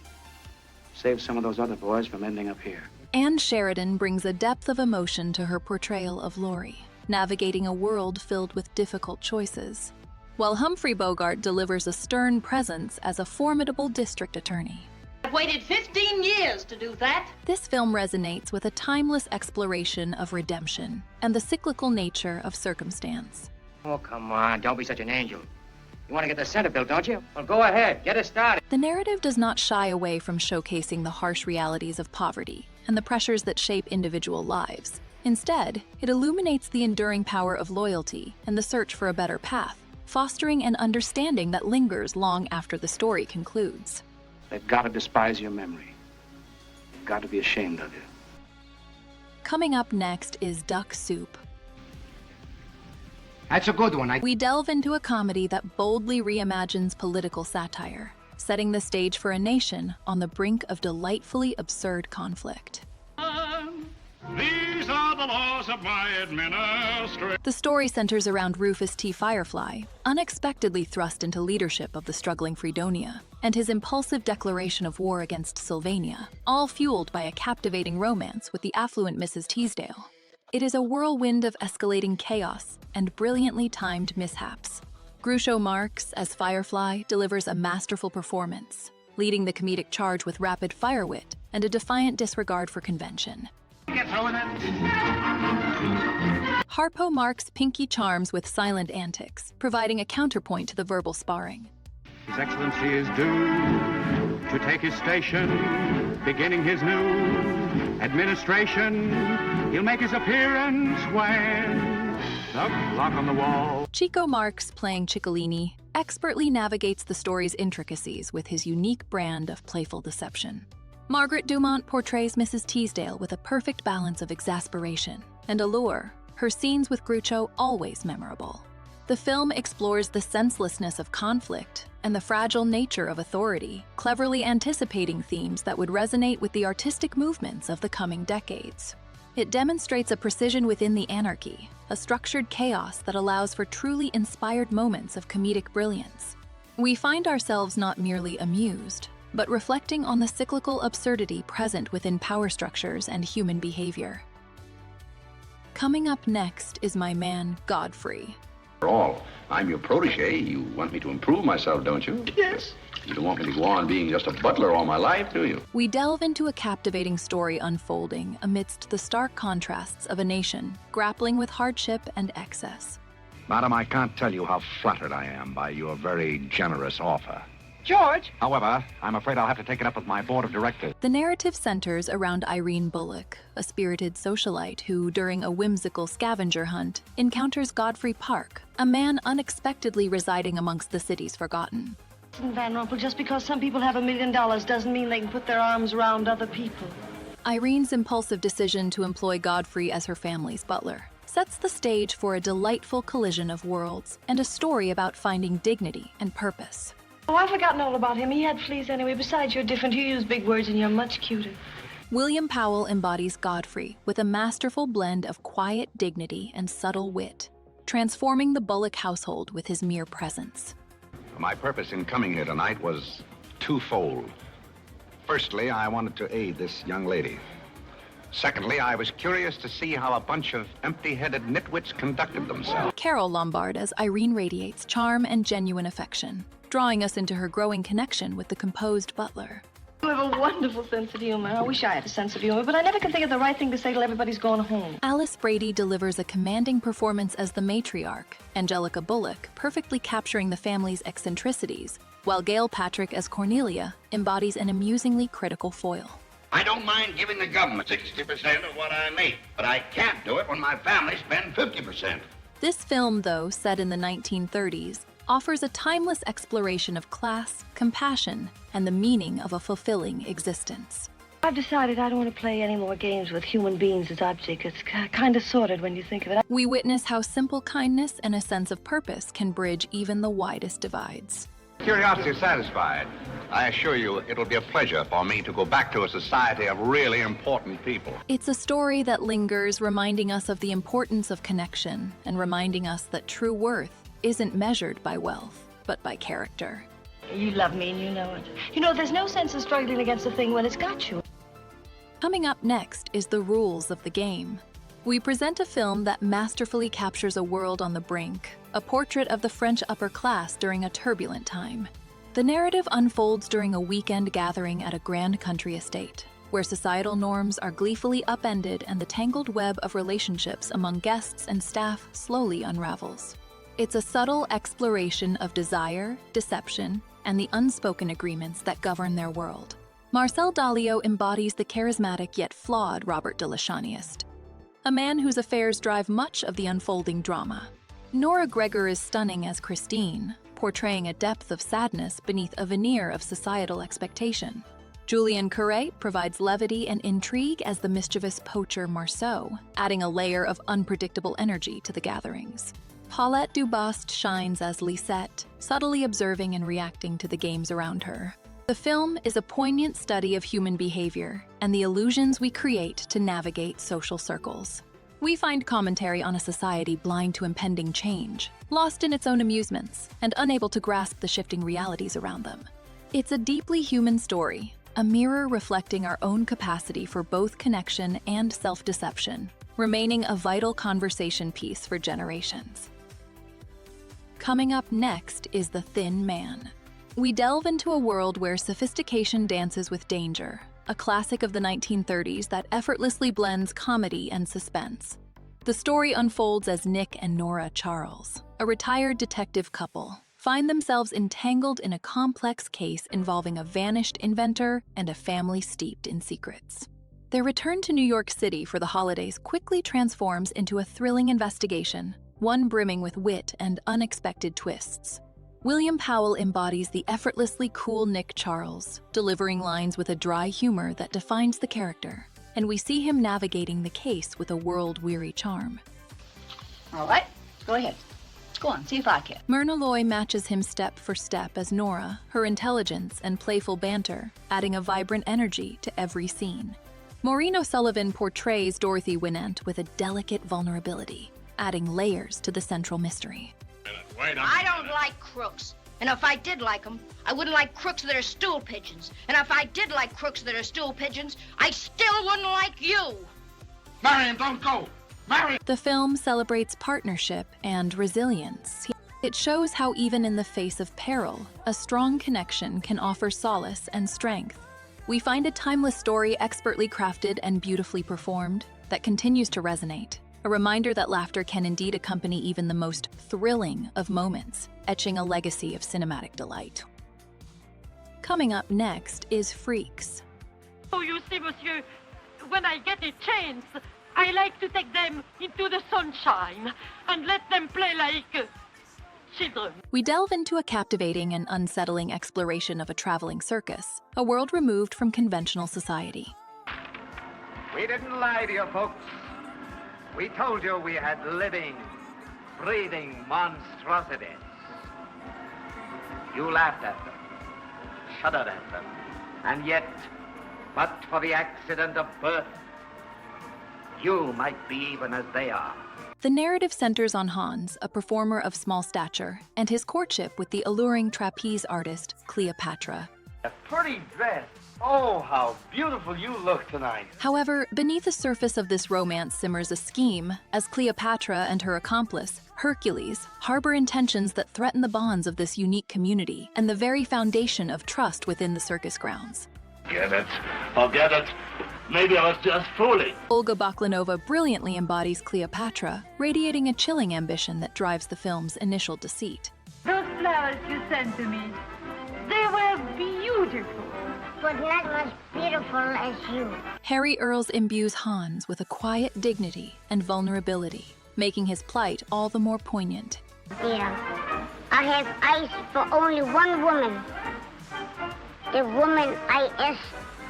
save some of those other boys from ending up here. Anne Sheridan brings a depth of emotion to her portrayal of Laurie, navigating a world filled with difficult choices, while Humphrey Bogart delivers a stern presence as a formidable district attorney. I've waited 15 years to do that. This film resonates with a timeless exploration of redemption and the cyclical nature of circumstance. Oh, come on. Don't be such an angel. You want to get the center built, don't you? Well, go ahead. Get it started. The narrative does not shy away from showcasing the harsh realities of poverty and the pressures that shape individual lives. Instead, it illuminates the enduring power of loyalty and the search for a better path, fostering an understanding that lingers long after the story concludes. They've got to despise your memory. They've got to be ashamed of you. Coming up next is Duck Soup. That's a good one. We delve into a comedy that boldly reimagines political satire, setting the stage for a nation on the brink of delightfully absurd conflict. These are the laws of my administration. The story centers around Rufus T. Firefly, unexpectedly thrust into leadership of the struggling Fredonia, and his impulsive declaration of war against Sylvania, all fueled by a captivating romance with the affluent Mrs. Teasdale. It is a whirlwind of escalating chaos and brilliantly timed mishaps. Groucho Marx, as Firefly, delivers a masterful performance, leading the comedic charge with rapid fire wit and a defiant disregard for convention. Get through with it. Harpo marks Pinky charms with silent antics, providing a counterpoint to the verbal sparring. His Excellency is due to take his station, beginning his new administration. He'll make his appearance when the clock on the wall. Chico Marx, playing Ciccolini, expertly navigates the story's intricacies with his unique brand of playful deception. Margaret Dumont portrays Mrs. Teasdale with a perfect balance of exasperation and allure, her scenes with Groucho always memorable. The film explores the senselessness of conflict and the fragile nature of authority, cleverly anticipating themes that would resonate with the artistic movements of the coming decades. It demonstrates a precision within the anarchy, a structured chaos that allows for truly inspired moments of comedic brilliance. We find ourselves not merely amused, but reflecting on the cyclical absurdity present within power structures and human behavior. Coming up next is My Man Godfrey. After all, I'm your protege. You want me to improve myself, don't you? Yes. You don't want me to go on being just a butler all my life, do you? We delve into a captivating story unfolding amidst the stark contrasts of a nation grappling with hardship and excess. Madam, I can't tell you how flattered I am by your very generous offer. George? However, I'm afraid I'll have to take it up with my board of directors. The narrative centers around Irene Bullock, a spirited socialite who, during a whimsical scavenger hunt, encounters Godfrey Park, a man unexpectedly residing amongst the city's forgotten. Van Rumpel, just because some people have $1 million doesn't mean they can put their arms around other people. Irene's impulsive decision to employ Godfrey as her family's butler sets the stage for a delightful collision of worlds and a story about finding dignity and purpose. Oh, I've forgotten all about him. He had fleas anyway. Besides, you're different. You use big words and you're much cuter. William Powell embodies Godfrey with a masterful blend of quiet dignity and subtle wit, transforming the Bullock household with his mere presence. My purpose in coming here tonight was twofold. Firstly, I wanted to aid this young lady. Secondly, I was curious to see how a bunch of empty-headed nitwits conducted themselves. Carol Lombard as Irene radiates charm and genuine affection, drawing us into her growing connection with the composed butler. You have a wonderful sense of humor. I wish I had a sense of humor, but I never can think of the right thing to say till everybody's gone home. Alice Brady delivers a commanding performance as the matriarch, Angelica Bullock perfectly capturing the family's eccentricities, while Gail Patrick as Cornelia embodies an amusingly critical foil. I don't mind giving the government 60% of what I make, but I can't do it when my family spend 50%. This film, though set in the 1930s, offers a timeless exploration of class, compassion, and the meaning of a fulfilling existence. I've decided I don't want to play any more games with human beings as objects. It's kind of sordid when you think of it. We witness how simple kindness and a sense of purpose can bridge even the widest divides. Curiosity satisfied. I assure you it'll be a pleasure for me to go back to a society of really important people. It's a story that lingers, reminding us of the importance of connection and reminding us that true worth isn't measured by wealth, but by character. You love me and you know it. You know, there's no sense of struggling against a thing when it's got you. Coming up next is The Rules of the Game. We present a film that masterfully captures a world on the brink, a portrait of the French upper class during a turbulent time. The narrative unfolds during a weekend gathering at a grand country estate, where societal norms are gleefully upended and the tangled web of relationships among guests and staff slowly unravels. It's a subtle exploration of desire, deception, and the unspoken agreements that govern their world. Marcel Dalio embodies the charismatic yet flawed Robert de la Chauniest, a man whose affairs drive much of the unfolding drama. Nora Gregor is stunning as Christine, portraying a depth of sadness beneath a veneer of societal expectation. Julien Couret provides levity and intrigue as the mischievous poacher Marceau, adding a layer of unpredictable energy to the gatherings. Paulette Dubost shines as Lisette, subtly observing and reacting to the games around her. The film is a poignant study of human behavior and the illusions we create to navigate social circles. We find commentary on a society blind to impending change, lost in its own amusements, and unable to grasp the shifting realities around them. It's a deeply human story, a mirror reflecting our own capacity for both connection and self-deception, remaining a vital conversation piece for generations. Coming up next is The Thin Man. We delve into a world where sophistication dances with danger, a classic of the 1930s that effortlessly blends comedy and suspense. The story unfolds as Nick and Nora Charles, a retired detective couple, find themselves entangled in a complex case involving a vanished inventor and a family steeped in secrets. Their return to New York City for the holidays quickly transforms into a thrilling investigation, one brimming with wit and unexpected twists. William Powell embodies the effortlessly cool Nick Charles, delivering lines with a dry humor that defines the character, and we see him navigating the case with a world-weary charm. All right, go ahead. Go on, see if I can. Myrna Loy matches him step for step as Nora, her intelligence and playful banter, adding a vibrant energy to every scene. Maureen O'Sullivan portrays Dorothy Winant with a delicate vulnerability, adding layers to the central mystery. I don't like crooks. And if I did like them, I wouldn't like crooks that are stool pigeons. And if I did like crooks that are stool pigeons, I still wouldn't like you. Marion, don't go! Marion! The film celebrates partnership and resilience. It shows how even in the face of peril, a strong connection can offer solace and strength. We find a timeless story expertly crafted and beautifully performed that continues to resonate. A reminder that laughter can indeed accompany even the most thrilling of moments, etching a legacy of cinematic delight. Coming up next is Freaks. Oh, you see, monsieur, when I get a chance, I like to take them into the sunshine and let them play like children. We delve into a captivating and unsettling exploration of a traveling circus, a world removed from conventional society. We didn't lie to you, folks. We told you we had living, breathing monstrosities. You laughed at them, shuddered at them, and yet, but for the accident of birth, you might be even as they are. The narrative centers on Hans, a performer of small stature, and his courtship with the alluring trapeze artist Cleopatra. A pretty dress. Oh, how beautiful you look tonight. However, beneath the surface of this romance simmers a scheme, as Cleopatra and her accomplice, Hercules, harbor intentions that threaten the bonds of this unique community and the very foundation of trust within the circus grounds. Get it. Forget it. Maybe I was just fooling. Olga Baklanova brilliantly embodies Cleopatra, radiating a chilling ambition that drives the film's initial deceit. Those flowers you sent to me, they were beautiful. But not as beautiful as you. Harry Earls imbues Hans with a quiet dignity and vulnerability, making his plight all the more poignant. Yeah, I have eyes for only one woman. The woman I asked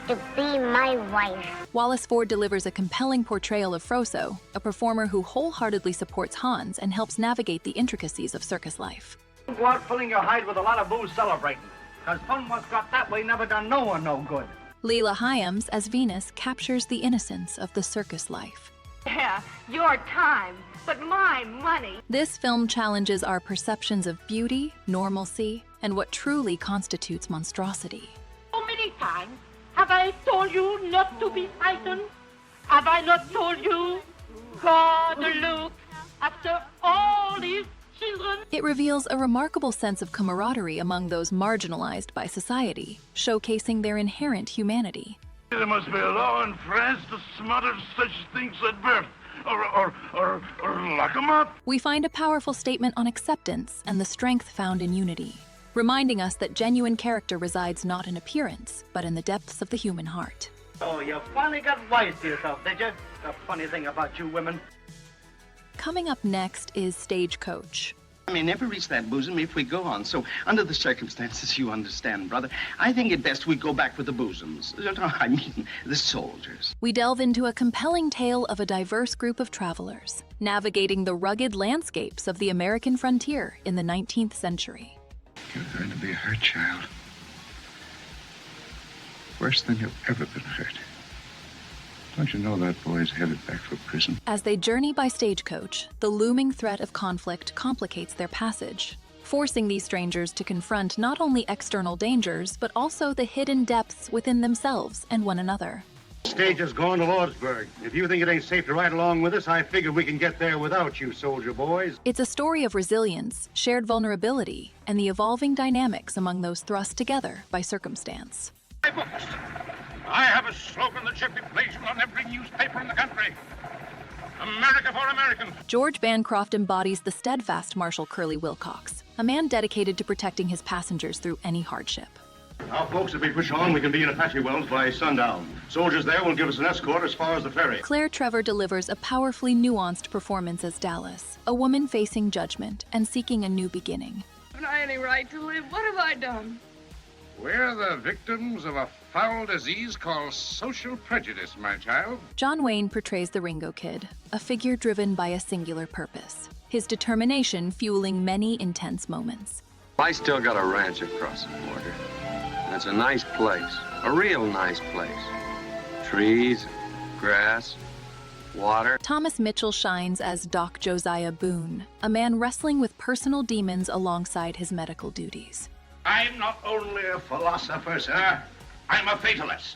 to be my wife. Wallace Ford delivers a compelling portrayal of Froso, a performer who wholeheartedly supports Hans and helps navigate the intricacies of circus life. Go out filling your hide with a lot of booze celebrating. Because fun was got that way never done no one no good. Leela Hyams as Venus captures the innocence of the circus life. Yeah, your time, but my money. This film challenges our perceptions of beauty, normalcy, and what truly constitutes monstrosity. How many times have I told you not to be frightened? Have I not told you? God, look, after all these children. It reveals a remarkable sense of camaraderie among those marginalized by society, showcasing their inherent humanity. There must be a law in France to smother such things at birth. or lock them up. We find a powerful statement on acceptance and the strength found in unity, reminding us that genuine character resides not in appearance, but in the depths of the human heart. Oh, you finally got wise to yourself, did you? The funny thing about you women. Coming up next is Stagecoach. I may never reach that bosom if we go on. So, under the circumstances, you understand, brother, I think it best we go back with the bosoms. I mean, the soldiers. We delve into a compelling tale of a diverse group of travelers, navigating the rugged landscapes of the American frontier in the 19th century. You're going to be hurt, child. Worse than you've ever been hurt. Don't you know that boy's headed back for prison? As they journey by stagecoach, the looming threat of conflict complicates their passage, forcing these strangers to confront not only external dangers, but also the hidden depths within themselves and one another. Stage is going to Lordsburg. If you think it ain't safe to ride along with us, I figure we can get there without you, soldier boys. It's a story of resilience, shared vulnerability, and the evolving dynamics among those thrust together by circumstance. My books. I have a slogan that should be placed on every newspaper in the country. America for Americans. George Bancroft embodies the steadfast Marshal Curly Wilcox, a man dedicated to protecting his passengers through any hardship. Now, folks, if we push on, we can be in Apache Wells by sundown. Soldiers there will give us an escort as far as the ferry. Claire Trevor delivers a powerfully nuanced performance as Dallas, a woman facing judgment and seeking a new beginning. Haven't I any right to live? What have I done? We're the victims of a foul disease called social prejudice, my child. John Wayne portrays the Ringo Kid, a figure driven by a singular purpose, his determination fueling many intense moments. I still got a ranch across the border. And it's a nice place, a real nice place. Trees, grass, water. Thomas Mitchell shines as Doc Josiah Boone, a man wrestling with personal demons alongside his medical duties. I'm not only a philosopher, sir. I'm a fatalist.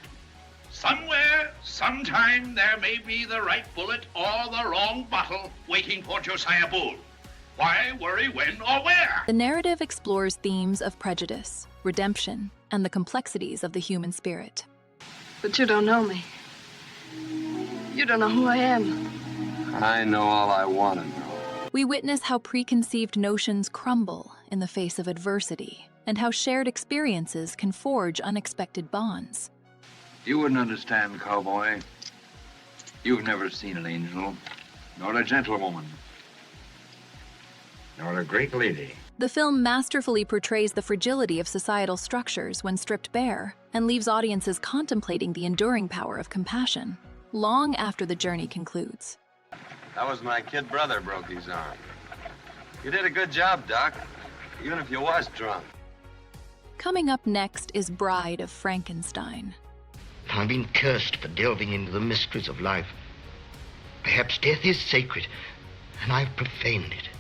Somewhere, sometime, there may be the right bullet or the wrong bottle waiting for Josiah Boone. Why worry when or where? The narrative explores themes of prejudice, redemption, and the complexities of the human spirit. But you don't know me. You don't know who I am. I know all I want to know. We witness how preconceived notions crumble in the face of adversity, and how shared experiences can forge unexpected bonds. You wouldn't understand, cowboy. You've never seen an angel, nor a gentlewoman, nor a great lady. The film masterfully portrays the fragility of societal structures when stripped bare, and leaves audiences contemplating the enduring power of compassion, long after the journey concludes. That was my kid brother broke his arm. You did a good job, Doc, even if you was drunk. Coming up next is Bride of Frankenstein. I've been cursed for delving into the mysteries of life. Perhaps death is sacred, and I've profaned it.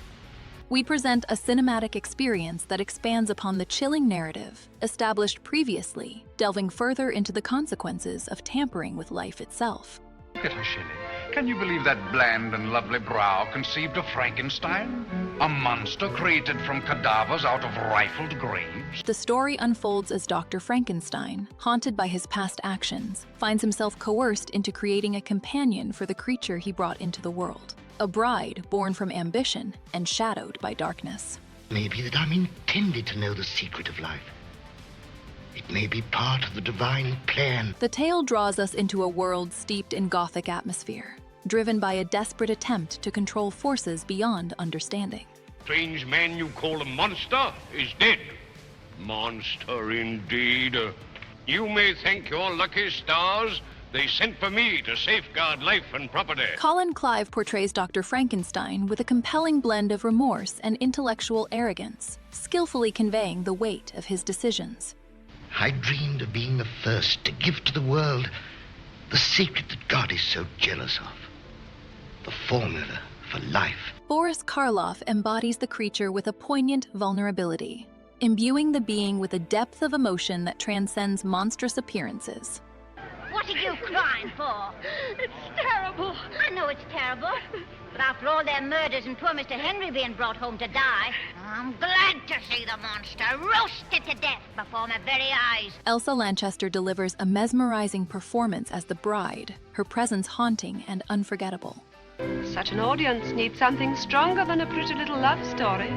We present a cinematic experience that expands upon the chilling narrative established previously, delving further into the consequences of tampering with life itself. Look at her, Shelley. Can you believe that bland and lovely brow conceived of Frankenstein? A monster created from cadavers out of rifled graves? The story unfolds as Dr. Frankenstein, haunted by his past actions, finds himself coerced into creating a companion for the creature he brought into the world. A bride born from ambition and shadowed by darkness. Maybe that I'm intended to know the secret of life. It may be part of the divine plan. The tale draws us into a world steeped in Gothic atmosphere, driven by a desperate attempt to control forces beyond understanding. Strange man you call a monster is dead. Monster indeed. You may thank your lucky stars. They sent for me to safeguard life and property. Colin Clive portrays Dr. Frankenstein with a compelling blend of remorse and intellectual arrogance, skillfully conveying the weight of his decisions. I dreamed of being the first to give to the world the secret that God is so jealous of. The formula for life. Boris Karloff embodies the creature with a poignant vulnerability, imbuing the being with a depth of emotion that transcends monstrous appearances. What are you crying for? It's terrible. I know it's terrible. But after all their murders and poor Mr. Henry being brought home to die, I'm glad to see the monster roasted to death before my very eyes. Elsa Lanchester delivers a mesmerizing performance as the bride, her presence haunting and unforgettable. Such an audience needs something stronger than a pretty little love story.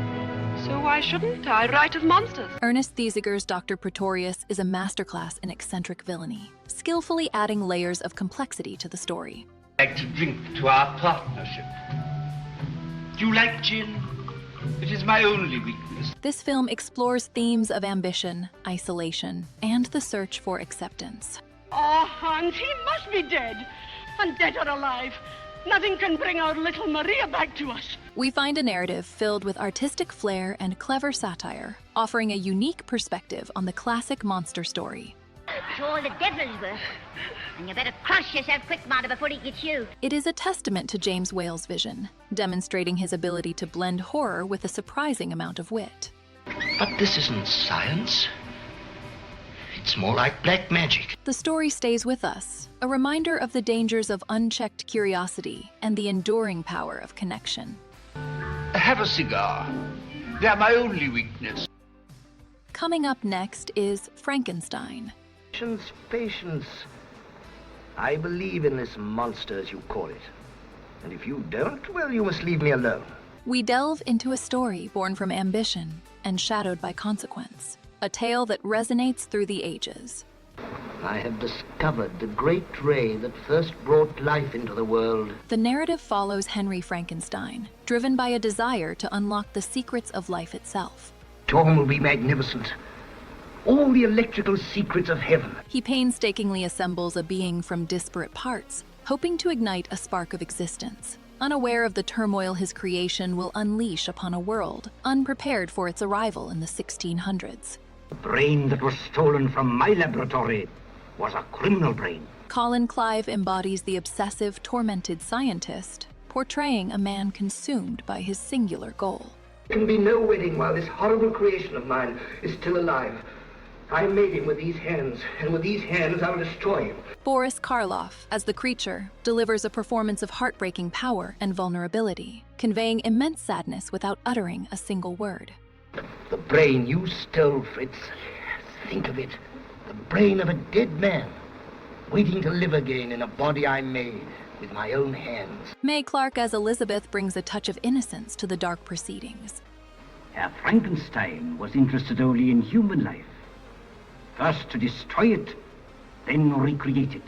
So why shouldn't I write of monsters? Ernest Thieseger's Dr. Pretorius is a masterclass in eccentric villainy, skillfully adding layers of complexity to the story. I'd like to drink to our partnership. Do you like gin? It is my only weakness. This film explores themes of ambition, isolation, and the search for acceptance. Oh, Hans, he must be dead. And dead or alive. Nothing can bring our little Maria back to us. We find a narrative filled with artistic flair and clever satire, offering a unique perspective on the classic monster story. It's all the devil's work. And you better cross yourself quick, Martha, before he gets you. It is a testament to James Whale's vision, demonstrating his ability to blend horror with a surprising amount of wit. But this isn't science. It's more like black magic. The story stays with us, a reminder of the dangers of unchecked curiosity and the enduring power of connection. Have a cigar. They're my only weakness. Coming up next is Frankenstein. Patience, patience. I believe in this monster, as you call it. And if you don't, well, you must leave me alone. We delve into a story born from ambition and shadowed by consequence. A tale that resonates through the ages. I have discovered the great ray that first brought life into the world. The narrative follows Henry Frankenstein, driven by a desire to unlock the secrets of life itself. Dawn will be magnificent. All the electrical secrets of heaven. He painstakingly assembles a being from disparate parts, hoping to ignite a spark of existence, unaware of the turmoil his creation will unleash upon a world unprepared for its arrival in the 1600s. The brain that was stolen from my laboratory was a criminal brain. Colin Clive embodies the obsessive, tormented scientist, portraying a man consumed by his singular goal. There can be no wedding while this horrible creation of mine is still alive. I made him with these hands, and with these hands I'll destroy him. Boris Karloff, as the creature, delivers a performance of heartbreaking power and vulnerability, conveying immense sadness without uttering a single word. The brain you stole, Fritz. Think of it. The brain of a dead man, waiting to live again in a body I made with my own hands. Mae Clarke as Elizabeth brings a touch of innocence to the dark proceedings. Herr Frankenstein was interested only in human life. First to destroy it, then recreate it.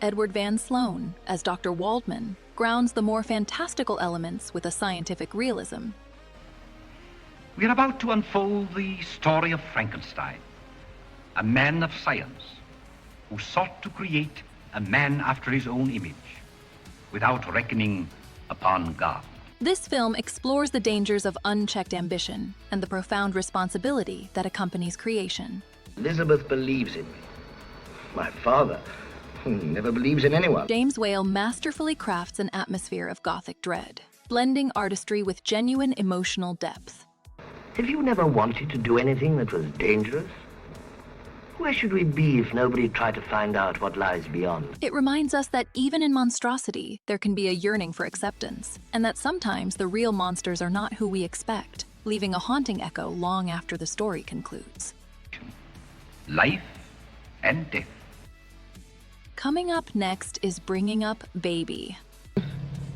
Edward Van Sloan, as Dr. Waldman, grounds the more fantastical elements with a scientific realism. We are about to unfold the story of Frankenstein, a man of science who sought to create a man after his own image, without reckoning upon God. This film explores the dangers of unchecked ambition and the profound responsibility that accompanies creation. Elizabeth believes in me. My father never believes in anyone. James Whale masterfully crafts an atmosphere of Gothic dread, blending artistry with genuine emotional depth. Have you never wanted to do anything that was dangerous? Where should we be if nobody tried to find out what lies beyond? It reminds us that even in monstrosity, there can be a yearning for acceptance, and that sometimes the real monsters are not who we expect, leaving a haunting echo long after the story concludes. Life and death. Coming up next is Bringing Up Baby.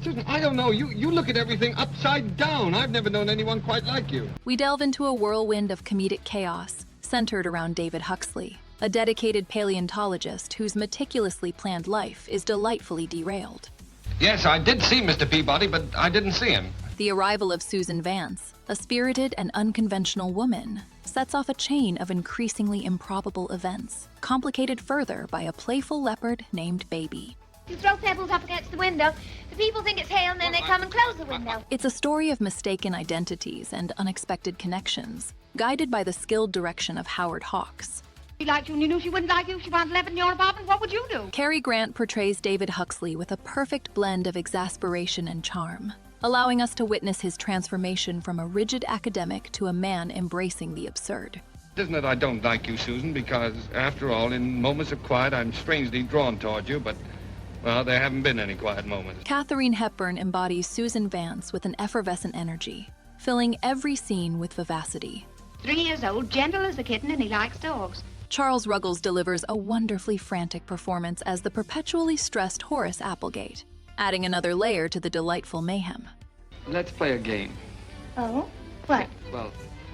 Susan, I don't know. You look at everything upside down. I've never known anyone quite like you. We delve into a whirlwind of comedic chaos, centered around David Huxley, a dedicated paleontologist whose meticulously planned life is delightfully derailed. Yes, I did see Mr. Peabody, but I didn't see him. The arrival of Susan Vance, a spirited and unconventional woman, sets off a chain of increasingly improbable events, complicated further by a playful leopard named Baby. You throw pebbles up against the window, the people think it's hail, and then they come and close the window. It's a story of mistaken identities and unexpected connections, guided by the skilled direction of Howard Hawks. She liked you and you knew she wouldn't like you. She wanted to live in your apartment. What would you do? Cary Grant portrays David Huxley with a perfect blend of exasperation and charm, allowing us to witness his transformation from a rigid academic to a man embracing the absurd. Isn't it I don't like you, Susan, because, after all, in moments of quiet, I'm strangely drawn toward you, but, well, there haven't been any quiet moments. Katharine Hepburn embodies Susan Vance with an effervescent energy, filling every scene with vivacity. 3 years old, gentle as a kitten, and he likes dogs. Charles Ruggles delivers a wonderfully frantic performance as the perpetually stressed Horace Applegate. adding another layer to the delightful mayhem. Let's play a game. Oh? What? Well,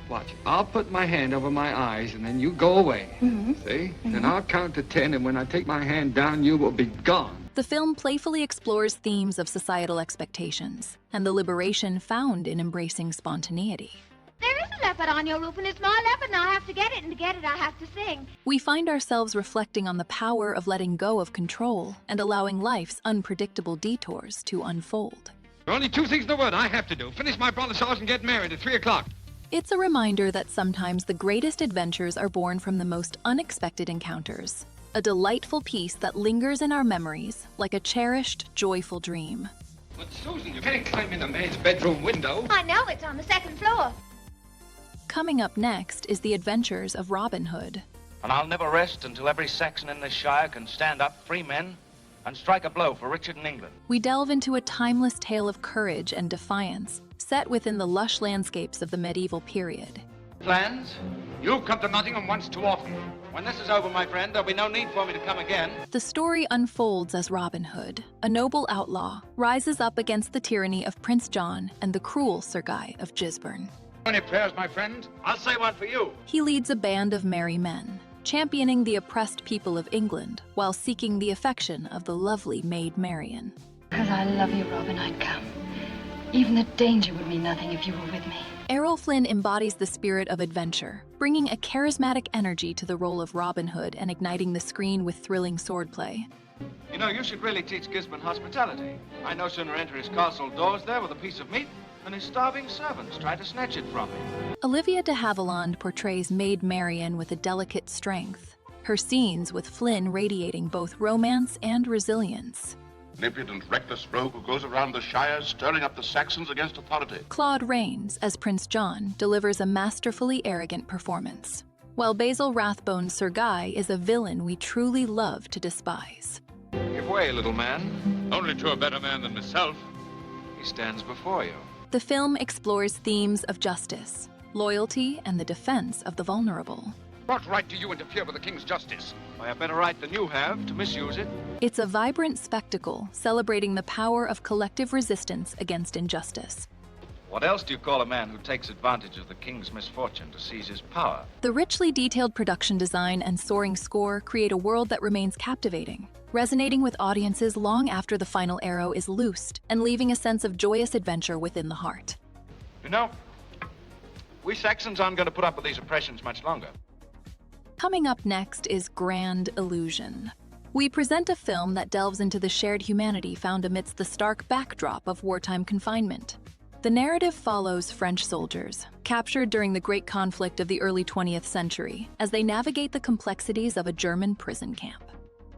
watch. I'll put my hand over my eyes, and then you go away. See? Then I'll count to 10, and when I take my hand down, you will be gone. The film playfully explores themes of societal expectations and the liberation found in embracing spontaneity. There is a leopard on your roof, and it's my leopard, and I have to get it, and to get it, I have to sing. We find ourselves reflecting on the power of letting go of control and allowing life's unpredictable detours to unfold. There are only two things in the world I have to do. Finish my brother's house and get married at 3 o'clock. It's a reminder that sometimes the greatest adventures are born from the most unexpected encounters. A delightful piece that lingers in our memories like a cherished, joyful dream. But Susan, you can't climb in a man's bedroom window. I know, it's on the second floor. Coming up next is the adventures of Robin Hood. And I'll never rest until every Saxon in this shire can stand up, free men, and strike a blow for Richard and England. We delve into a timeless tale of courage and defiance, set within the lush landscapes of the medieval period. Plans? You've come to Nottingham once too often. When this is over, my friend, there'll be no need for me to come again. The story unfolds as Robin Hood, a noble outlaw, rises up against the tyranny of Prince John and the cruel Sir Guy of Gisborne. Any prayers, my friend? I'll say one for you. He leads a band of merry men, championing the oppressed people of England while seeking the affection of the lovely Maid Marian. Because I love you, Robin, I'd come. Even the danger would mean nothing if you were with me. Errol Flynn embodies the spirit of adventure, bringing a charismatic energy to the role of Robin Hood and igniting the screen with thrilling swordplay. You know, you should really teach Gisborne hospitality. I no sooner enter his castle doors there with a piece of meat than his starving servants try to snatch it from me. Olivia de Havilland portrays Maid Marian with a delicate strength, her scenes with Flynn radiating both romance and resilience. An impudent, reckless rogue who goes around the shire stirring up the Saxons against authority. Claude Rains, as Prince John, delivers a masterfully arrogant performance, while Basil Rathbone's Sir Guy is a villain we truly love to despise. Give way, little man. Only to a better man than myself. He stands before you. The film explores themes of justice, loyalty, and the defense of the vulnerable. What right do you interfere with the king's justice? I have better right than you have to misuse it. It's a vibrant spectacle celebrating the power of collective resistance against injustice. What else do you call a man who takes advantage of the king's misfortune to seize his power? The richly detailed production design and soaring score create a world that remains captivating, resonating with audiences long after the final arrow is loosed and leaving a sense of joyous adventure within the heart. You know, we Saxons aren't going to put up with these oppressions much longer. Coming up next is Grand Illusion. We present a film that delves into the shared humanity found amidst the stark backdrop of wartime confinement. The narrative follows French soldiers, captured during the Great Conflict of the early 20th century, as they navigate the complexities of a German prison camp.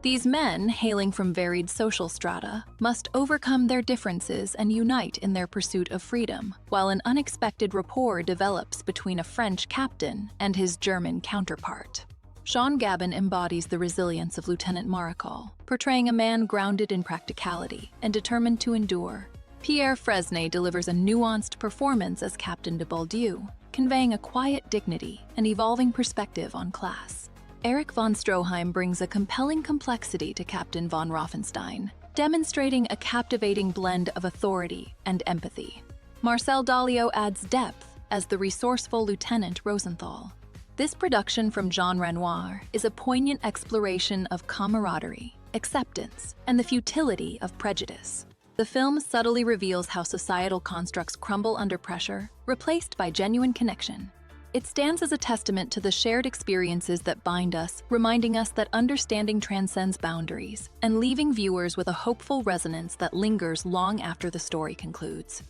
These men, hailing from varied social strata, must overcome their differences and unite in their pursuit of freedom, while an unexpected rapport develops between a French captain and his German counterpart. Jean Gabin embodies the resilience of Lieutenant Marechal, portraying a man grounded in practicality and determined to endure. Pierre Fresnay delivers a nuanced performance as Captain de Baldieu, conveying a quiet dignity and evolving perspective on class. Erich von Stroheim brings a compelling complexity to Captain von Rothenstein, demonstrating a captivating blend of authority and empathy. Marcel Dalio adds depth as the resourceful Lieutenant Rosenthal. This production from Jean Renoir is a poignant exploration of camaraderie, acceptance, and the futility of prejudice. The film subtly reveals how societal constructs crumble under pressure, replaced by genuine connection. It stands as a testament to the shared experiences that bind us, reminding us that understanding transcends boundaries and leaving viewers with a hopeful resonance that lingers long after the story concludes.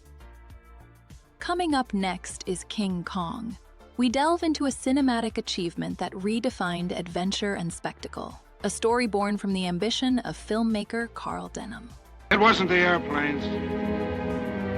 Coming up next is King Kong. We delve into a cinematic achievement that redefined adventure and spectacle, a story born from the ambition of filmmaker Carl Denham. It wasn't the airplanes.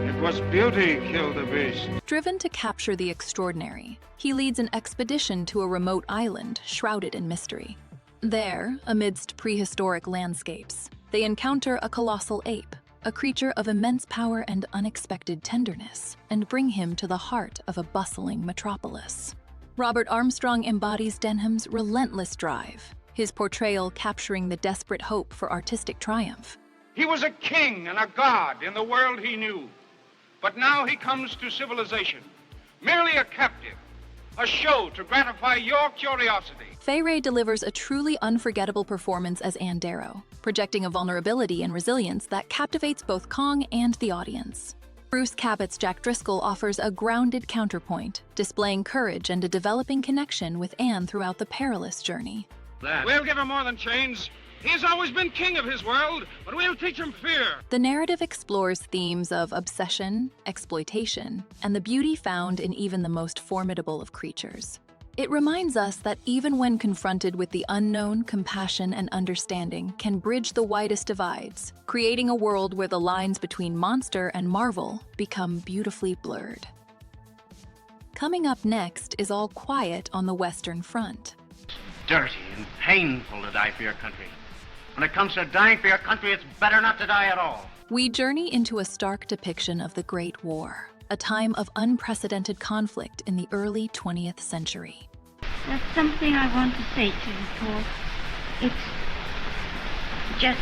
It was beauty killed the beast. Driven to capture the extraordinary, he leads an expedition to a remote island shrouded in mystery. There, amidst prehistoric landscapes, they encounter a colossal ape, a creature of immense power and unexpected tenderness, and bring him to the heart of a bustling metropolis. Robert Armstrong embodies Denham's relentless drive, his portrayal capturing the desperate hope for artistic triumph. He was a king and a god in the world he knew. But now he comes to civilization, merely a captive, a show to gratify your curiosity. Fay Wray delivers a truly unforgettable performance as Ann Darrow, projecting a vulnerability and resilience that captivates both Kong and the audience. Bruce Cabot's Jack Driscoll offers a grounded counterpoint, displaying courage and a developing connection with Anne throughout the perilous journey. We'll give him more than chains. He's always been king of his world, but we'll teach him fear. The narrative explores themes of obsession, exploitation, and the beauty found in even the most formidable of creatures. It reminds us that even when confronted with the unknown, compassion and understanding can bridge the widest divides, creating a world where the lines between monster and marvel become beautifully blurred. Coming up next is All Quiet on the Western Front. It's dirty and painful to die for your country. When it comes to dying for your country, it's better not to die at all. We journey into a stark depiction of the Great War, a time of unprecedented conflict in the early 20th century. There's something I want to say to you, Paul. It's just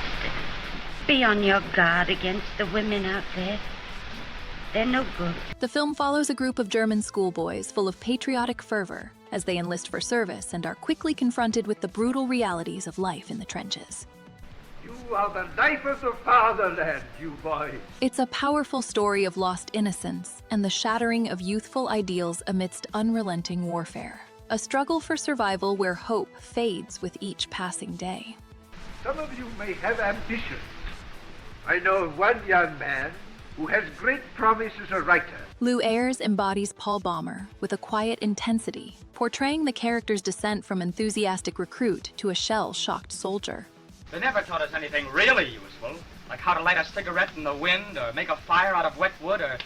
be on your guard against the women out there. They're no good. The film follows a group of German schoolboys full of patriotic fervor as they enlist for service and are quickly confronted with the brutal realities of life in the trenches. You are the life of the fatherland, you boys. It's a powerful story of lost innocence and the shattering of youthful ideals amidst unrelenting warfare. A struggle for survival where hope fades with each passing day. Some of you may have ambitions. I know of one young man who has great promise as a writer. Lou Ayres embodies Paul Baumer with a quiet intensity, portraying the character's descent from enthusiastic recruit to a shell-shocked soldier. They never taught us anything really useful, like how to light a cigarette in the wind, or make a fire out of wet wood, or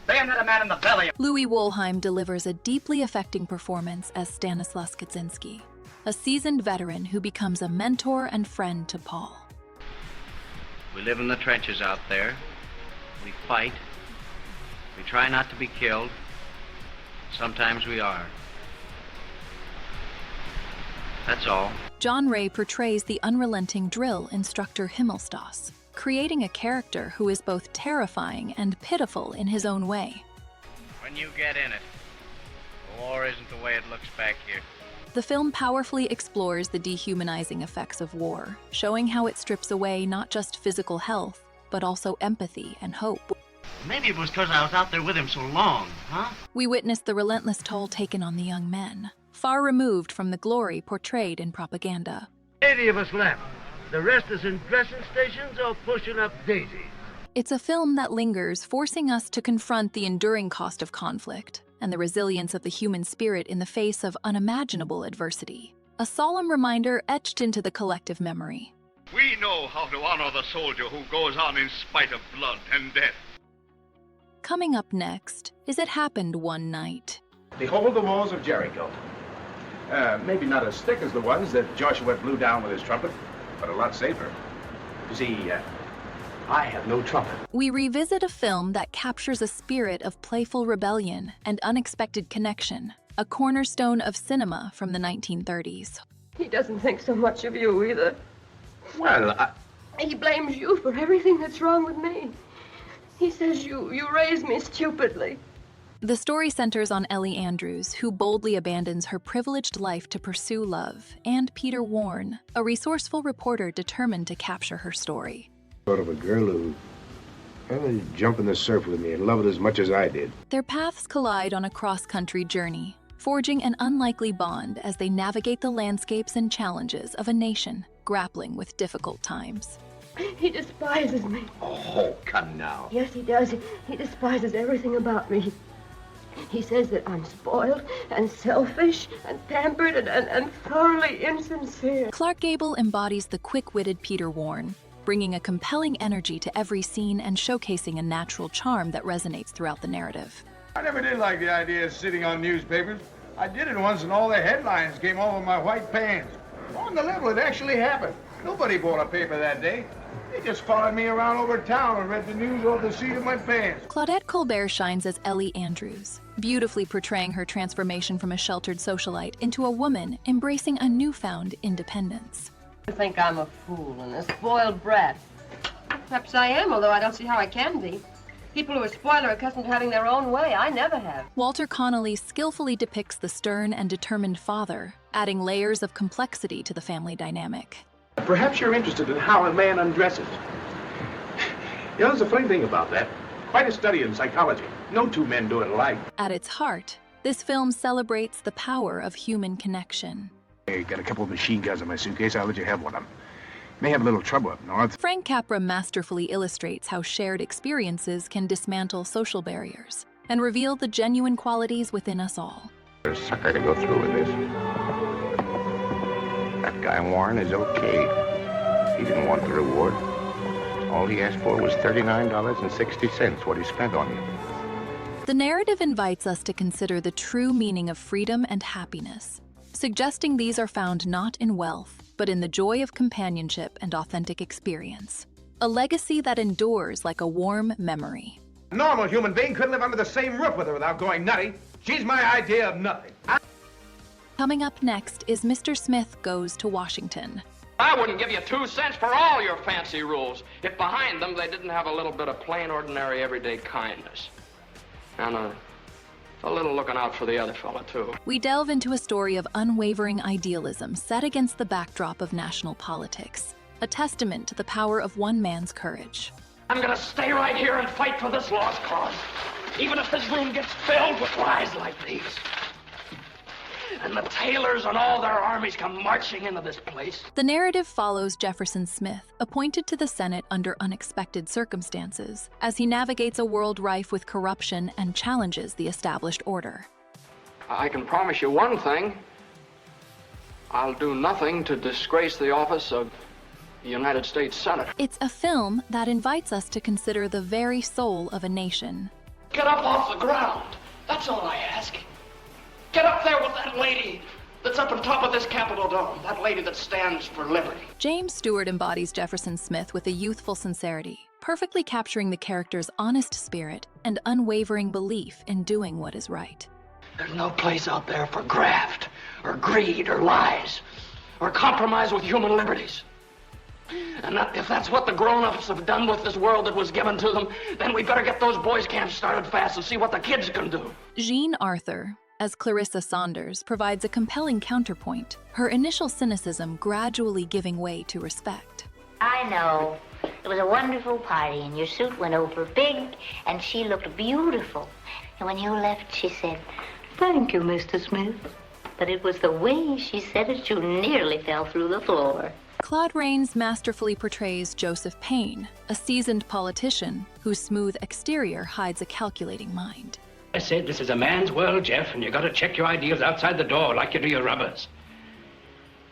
bayonet a man in the belly. Louis Wolheim delivers a deeply affecting performance as Stanislaus Kaczynski, a seasoned veteran who becomes a mentor and friend to Paul. We live in the trenches out there. We fight. We try not to be killed. Sometimes we are. That's all. John Ray portrays the unrelenting drill instructor Himmelstoss, creating a character who is both terrifying and pitiful in his own way. When you get in it, the war isn't the way it looks back here. The film powerfully explores the dehumanizing effects of war, showing how it strips away not just physical health, but also empathy and hope. Maybe it was because I was out there with him so long, huh? We witness the relentless toll taken on the young men, far removed from the glory portrayed in propaganda. 80 of us left. The rest is in dressing stations or pushing up daisies. It's a film that lingers, forcing us to confront the enduring cost of conflict and the resilience of the human spirit in the face of unimaginable adversity. A solemn reminder etched into the collective memory. We know how to honor the soldier who goes on in spite of blood and death. Coming up next is It Happened One Night. Behold the walls of Jericho. Maybe not as thick as the ones that Joshua blew down with his trumpet, but a lot safer. You see, I have no trumpet. We revisit a film that captures a spirit of playful rebellion and unexpected connection, a cornerstone of cinema from the 1930s. He doesn't think so much of you either. Well, He blames you for everything that's wrong with me. He says you raised me stupidly. The story centers on Ellie Andrews, who boldly abandons her privileged life to pursue love, and Peter Warren, a resourceful reporter determined to capture her story. Sort of a girl who jump in the surf with me and love it as much as I did. Their paths collide on a cross-country journey, forging an unlikely bond as they navigate the landscapes and challenges of a nation grappling with difficult times. He despises me. Oh, come now. Yes, he does. He despises everything about me. He says that I'm spoiled and selfish and pampered and thoroughly insincere. Clark Gable embodies the quick-witted Peter Warren, bringing a compelling energy to every scene and showcasing a natural charm that resonates throughout the narrative. I never did like the idea of sitting on newspapers. I did it once and all the headlines came over my white pants. On the level, it actually happened. Nobody bought a paper that day. They just followed me around over town and read the news over the seat of my pants. Claudette Colbert shines as Ellie Andrews, beautifully portraying her transformation from a sheltered socialite into a woman embracing a newfound independence. I think I'm a fool and a spoiled brat. Perhaps I am, although I don't see how I can be. People who are spoiled are accustomed to having their own way. I never have. Walter Connolly skillfully depicts the stern and determined father, adding layers of complexity to the family dynamic. Perhaps you're interested in how a man undresses. You know, there's a funny thing about that. Quite a study in psychology. No two men do it alike. At its heart, this film celebrates the power of human connection. I got a couple of machine guns in my suitcase. I'll let you have one of them. May have a little trouble up north. Frank Capra masterfully illustrates how shared experiences can dismantle social barriers and reveal the genuine qualities within us all. There's a sucker to go through with this. That guy Warren is okay. He didn't want the reward. All he asked for was $39.60, what he spent on you. The narrative invites us to consider the true meaning of freedom and happiness, suggesting these are found not in wealth, but in the joy of companionship and authentic experience. A legacy that endures like a warm memory. A normal human being couldn't live under the same roof with her without going nutty. She's my idea of nothing. Coming up next is Mr. Smith Goes to Washington. I wouldn't give you 2 cents for all your fancy rules if behind them they didn't have a little bit of plain, ordinary, everyday kindness. And a little looking out for the other fella, too. We delve into a story of unwavering idealism set against the backdrop of national politics, a testament to the power of one man's courage. I'm gonna stay right here and fight for this lost cause, even if this room gets filled with lies like these. And the Taylors and all their armies come marching into this place. The narrative follows Jefferson Smith, appointed to the Senate under unexpected circumstances, as he navigates a world rife with corruption and challenges the established order. I can promise you one thing. I'll do nothing to disgrace the office of the United States Senator. It's a film that invites us to consider the very soul of a nation. Get up off the ground. That's all I ask. Get up there with that lady that's up on top of this Capitol dome, that lady that stands for liberty. James Stewart embodies Jefferson Smith with a youthful sincerity, perfectly capturing the character's honest spirit and unwavering belief in doing what is right. There's no place out there for graft, or greed, or lies, or compromise with human liberties. And if that's what the grown-ups have done with this world that was given to them, then we better get those boys' camps started fast and see what the kids can do. Jean Arthur, as Clarissa Saunders, provides a compelling counterpoint, her initial cynicism gradually giving way to respect. I know. It was a wonderful party, and your suit went over big, and she looked beautiful. And when you left, she said, "Thank you, Mr. Smith." But it was the way she said it, you nearly fell through the floor. Claude Rains masterfully portrays Joseph Payne, a seasoned politician whose smooth exterior hides a calculating mind. I said this is a man's world, Jeff, and you gotta check your ideals outside the door like you do your rubbers.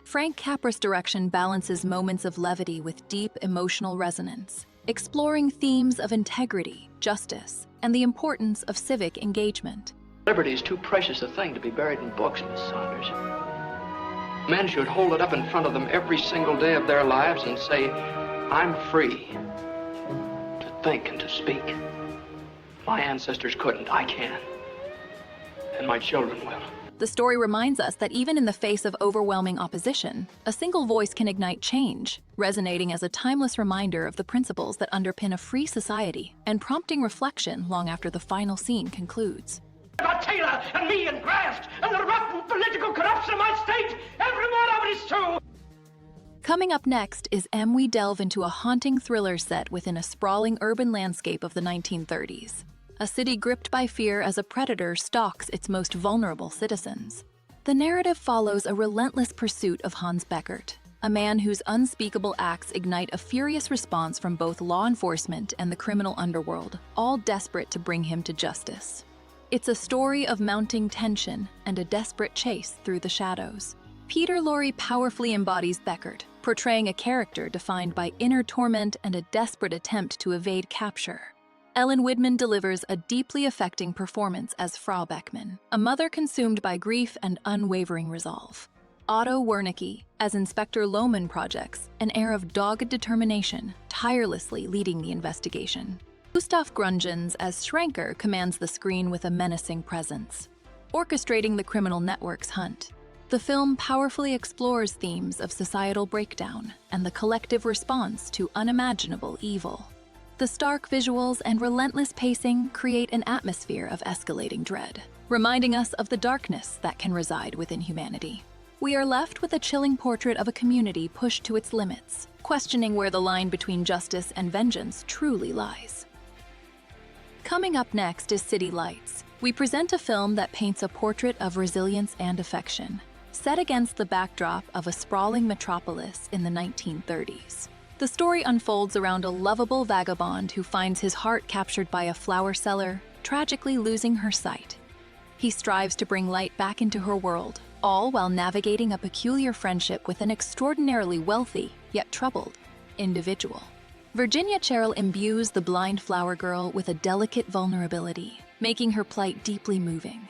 Frank Capra's direction balances moments of levity with deep emotional resonance, exploring themes of integrity, justice, and the importance of civic engagement. Liberty is too precious a thing to be buried in books, Miss Saunders. Men should hold it up in front of them every single day of their lives and say, I'm free to think and to speak. My ancestors couldn't, I can. And my children will. The story reminds us that even in the face of overwhelming opposition, a single voice can ignite change, resonating as a timeless reminder of the principles that underpin a free society and prompting reflection long after the final scene concludes. About Taylor and me and graft and the rotten political corruption of my state, every one of it is true. Coming up next is We delve into a haunting thriller set within a sprawling urban landscape of the 1930s. A city gripped by fear as a predator stalks its most vulnerable citizens. The narrative follows a relentless pursuit of Hans Beckert, a man whose unspeakable acts ignite a furious response from both law enforcement and the criminal underworld, all desperate to bring him to justice. It's a story of mounting tension and a desperate chase through the shadows. Peter Lorre powerfully embodies Beckert, portraying a character defined by inner torment and a desperate attempt to evade capture. Ellen Widman delivers a deeply affecting performance as Frau Beckman, a mother consumed by grief and unwavering resolve. Otto Wernicke, as Inspector Lohman, projects an air of dogged determination, tirelessly leading the investigation. Gustav Grungens, as Schranker, commands the screen with a menacing presence, orchestrating the criminal network's hunt. The film powerfully explores themes of societal breakdown and the collective response to unimaginable evil. The stark visuals and relentless pacing create an atmosphere of escalating dread, reminding us of the darkness that can reside within humanity. We are left with a chilling portrait of a community pushed to its limits, questioning where the line between justice and vengeance truly lies. Coming up next is City Lights. We present a film that paints a portrait of resilience and affection, set against the backdrop of a sprawling metropolis in the 1930s. The story unfolds around a lovable vagabond who finds his heart captured by a flower seller, tragically losing her sight. He strives to bring light back into her world, all while navigating a peculiar friendship with an extraordinarily wealthy, yet troubled, individual. Virginia Cheryl imbues the blind flower girl with a delicate vulnerability, making her plight deeply moving.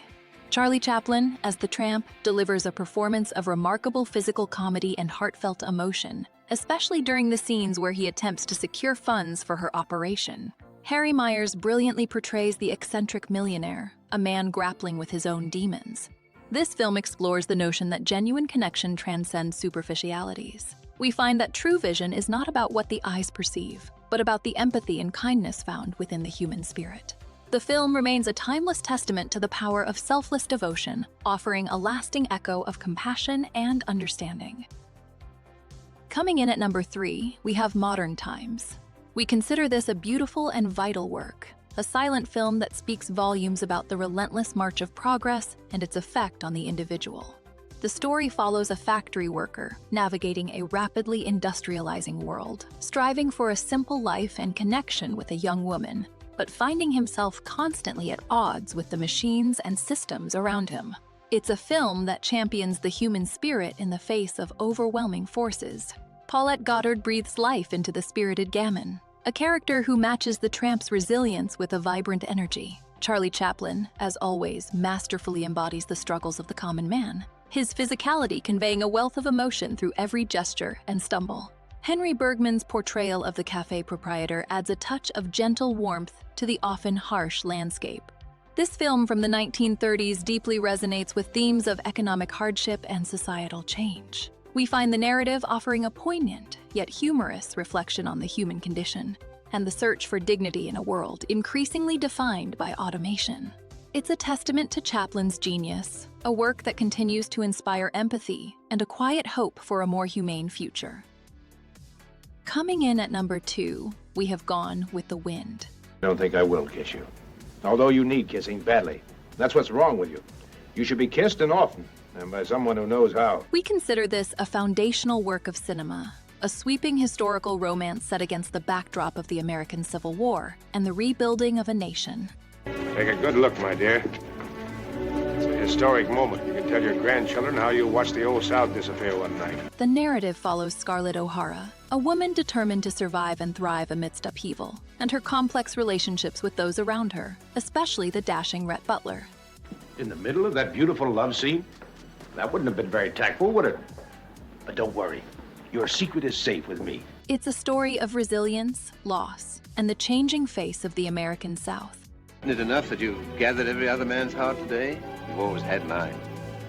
Charlie Chaplin, as the tramp, delivers a performance of remarkable physical comedy and heartfelt emotion, especially during the scenes where he attempts to secure funds for her operation. Harry Myers brilliantly portrays the eccentric millionaire, a man grappling with his own demons. This film explores the notion that genuine connection transcends superficialities. We find that true vision is not about what the eyes perceive, but about the empathy and kindness found within the human spirit. The film remains a timeless testament to the power of selfless devotion, offering a lasting echo of compassion and understanding. Coming in at number 3, we have Modern Times. We consider this a beautiful and vital work, a silent film that speaks volumes about the relentless march of progress and its effect on the individual. The story follows a factory worker navigating a rapidly industrializing world, striving for a simple life and connection with a young woman, but finding himself constantly at odds with the machines and systems around him. It's a film that champions the human spirit in the face of overwhelming forces. Paulette Goddard breathes life into the spirited gamin, a character who matches the tramp's resilience with a vibrant energy. Charlie Chaplin, as always, masterfully embodies the struggles of the common man, his physicality conveying a wealth of emotion through every gesture and stumble. Henry Bergman's portrayal of the cafe proprietor adds a touch of gentle warmth to the often harsh landscape. This film from the 1930s deeply resonates with themes of economic hardship and societal change. We find the narrative offering a poignant, yet humorous reflection on the human condition and the search for dignity in a world increasingly defined by automation. It's a testament to Chaplin's genius, a work that continues to inspire empathy and a quiet hope for a more humane future. Coming in at number 2, we have Gone with the Wind. I don't think I will kiss you. Although you need kissing badly. That's what's wrong with you. You should be kissed and often, and by someone who knows how. We consider this a foundational work of cinema, a sweeping historical romance set against the backdrop of the American Civil War and the rebuilding of a nation. Take a good look, my dear. It's a historic moment. You can tell your grandchildren how you watched the Old South disappear one night. The narrative follows Scarlett O'Hara, a woman determined to survive and thrive amidst upheaval, and her complex relationships with those around her, especially the dashing Rhett Butler. In the middle of that beautiful love scene? That wouldn't have been very tactful, would it? But don't worry. Your secret is safe with me. It's a story of resilience, loss, and the changing face of the American South. Isn't it enough that you gathered every other man's heart today? You've always had mine.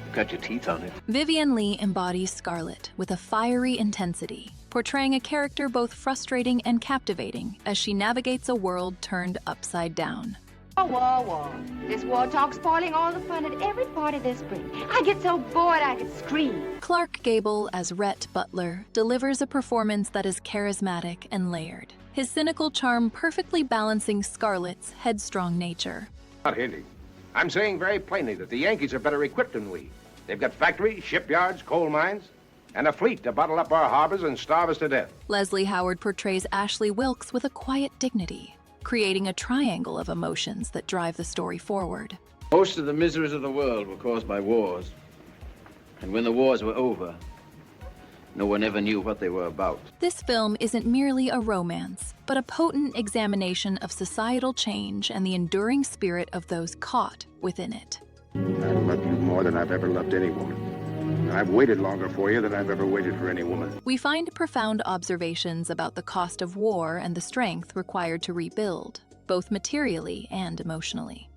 You cut your teeth on it. Vivien Leigh embodies Scarlett with a fiery intensity, portraying a character both frustrating and captivating as she navigates a world turned upside down. War. This war talk's spoiling all the fun at every party this spring. I get so bored I could scream. Clark Gable as Rhett Butler delivers a performance that is charismatic and layered, his cynical charm perfectly balancing Scarlett's headstrong nature. Not hinting. I'm saying very plainly that the Yankees are better equipped than we. They've got factories, shipyards, coal mines, and a fleet to bottle up our harbors and starve us to death. Leslie Howard portrays Ashley Wilkes with a quiet dignity, creating a triangle of emotions that drive the story forward. Most of the miseries of the world were caused by wars. And when the wars were over, no one ever knew what they were about. This film isn't merely a romance, but a potent examination of societal change and the enduring spirit of those caught within it. I love you more than I've ever loved any woman. I've waited longer for you than I've ever waited for any woman. We find profound observations about the cost of war and the strength required to rebuild, both materially and emotionally.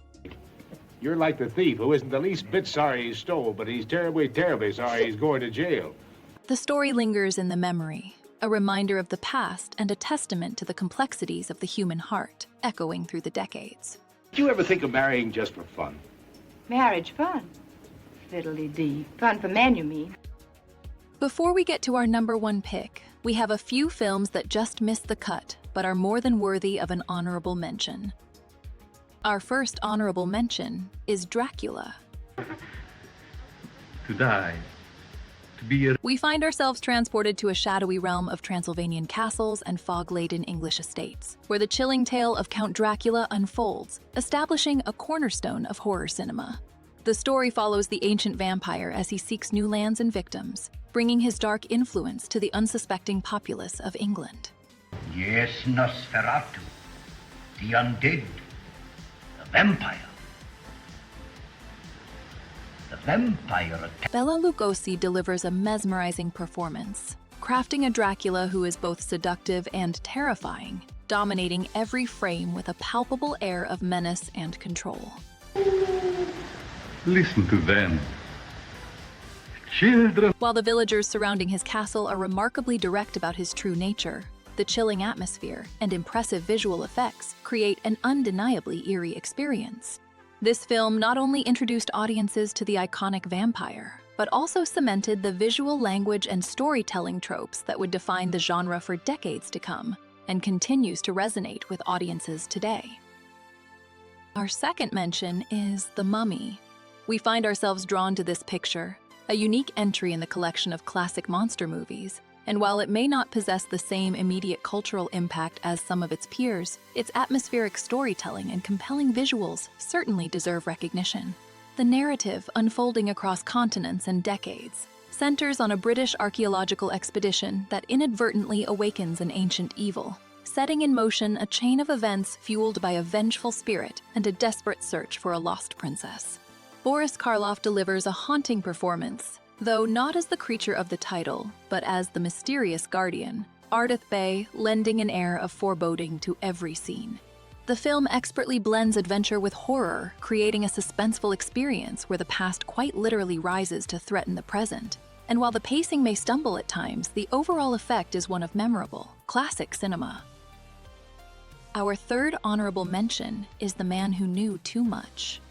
You're like the thief who isn't the least bit sorry he stole, but he's terribly, terribly sorry he's going to jail. The story lingers in the memory, a reminder of the past and a testament to the complexities of the human heart, echoing through the decades. Did you ever think of marrying just for fun? Marriage fun? Fiddly-dee. Fun for men, you mean? Before we get to our number one pick, we have a few films that just missed the cut, but are more than worthy of an honorable mention. Our first honorable mention is Dracula. To die. To be a... We find ourselves transported to a shadowy realm of Transylvanian castles and fog-laden English estates, where the chilling tale of Count Dracula unfolds, establishing a cornerstone of horror cinema. The story follows the ancient vampire as he seeks new lands and victims, bringing his dark influence to the unsuspecting populace of England. Yes, Nosferatu, the undead, the vampire. The vampire attack. Bela Lugosi delivers a mesmerizing performance, crafting a Dracula who is both seductive and terrifying, dominating every frame with a palpable air of menace and control. Listen to them. Children. While the villagers surrounding his castle are remarkably direct about his true nature, the chilling atmosphere and impressive visual effects create an undeniably eerie experience. This film not only introduced audiences to the iconic vampire, but also cemented the visual language and storytelling tropes that would define the genre for decades to come, and continues to resonate with audiences today. Our second mention is The Mummy. We find ourselves drawn to this picture, a unique entry in the collection of classic monster movies, and while it may not possess the same immediate cultural impact as some of its peers, its atmospheric storytelling and compelling visuals certainly deserve recognition. The narrative, unfolding across continents and decades, centers on a British archaeological expedition that inadvertently awakens an ancient evil, setting in motion a chain of events fueled by a vengeful spirit and a desperate search for a lost princess. Boris Karloff delivers a haunting performance, though not as the creature of the title, but as the mysterious guardian, Ardith Bay lending an air of foreboding to every scene. The film expertly blends adventure with horror, creating a suspenseful experience where the past quite literally rises to threaten the present. And while the pacing may stumble at times, the overall effect is one of memorable, classic cinema. Our third honorable mention is The Man Who Knew Too Much.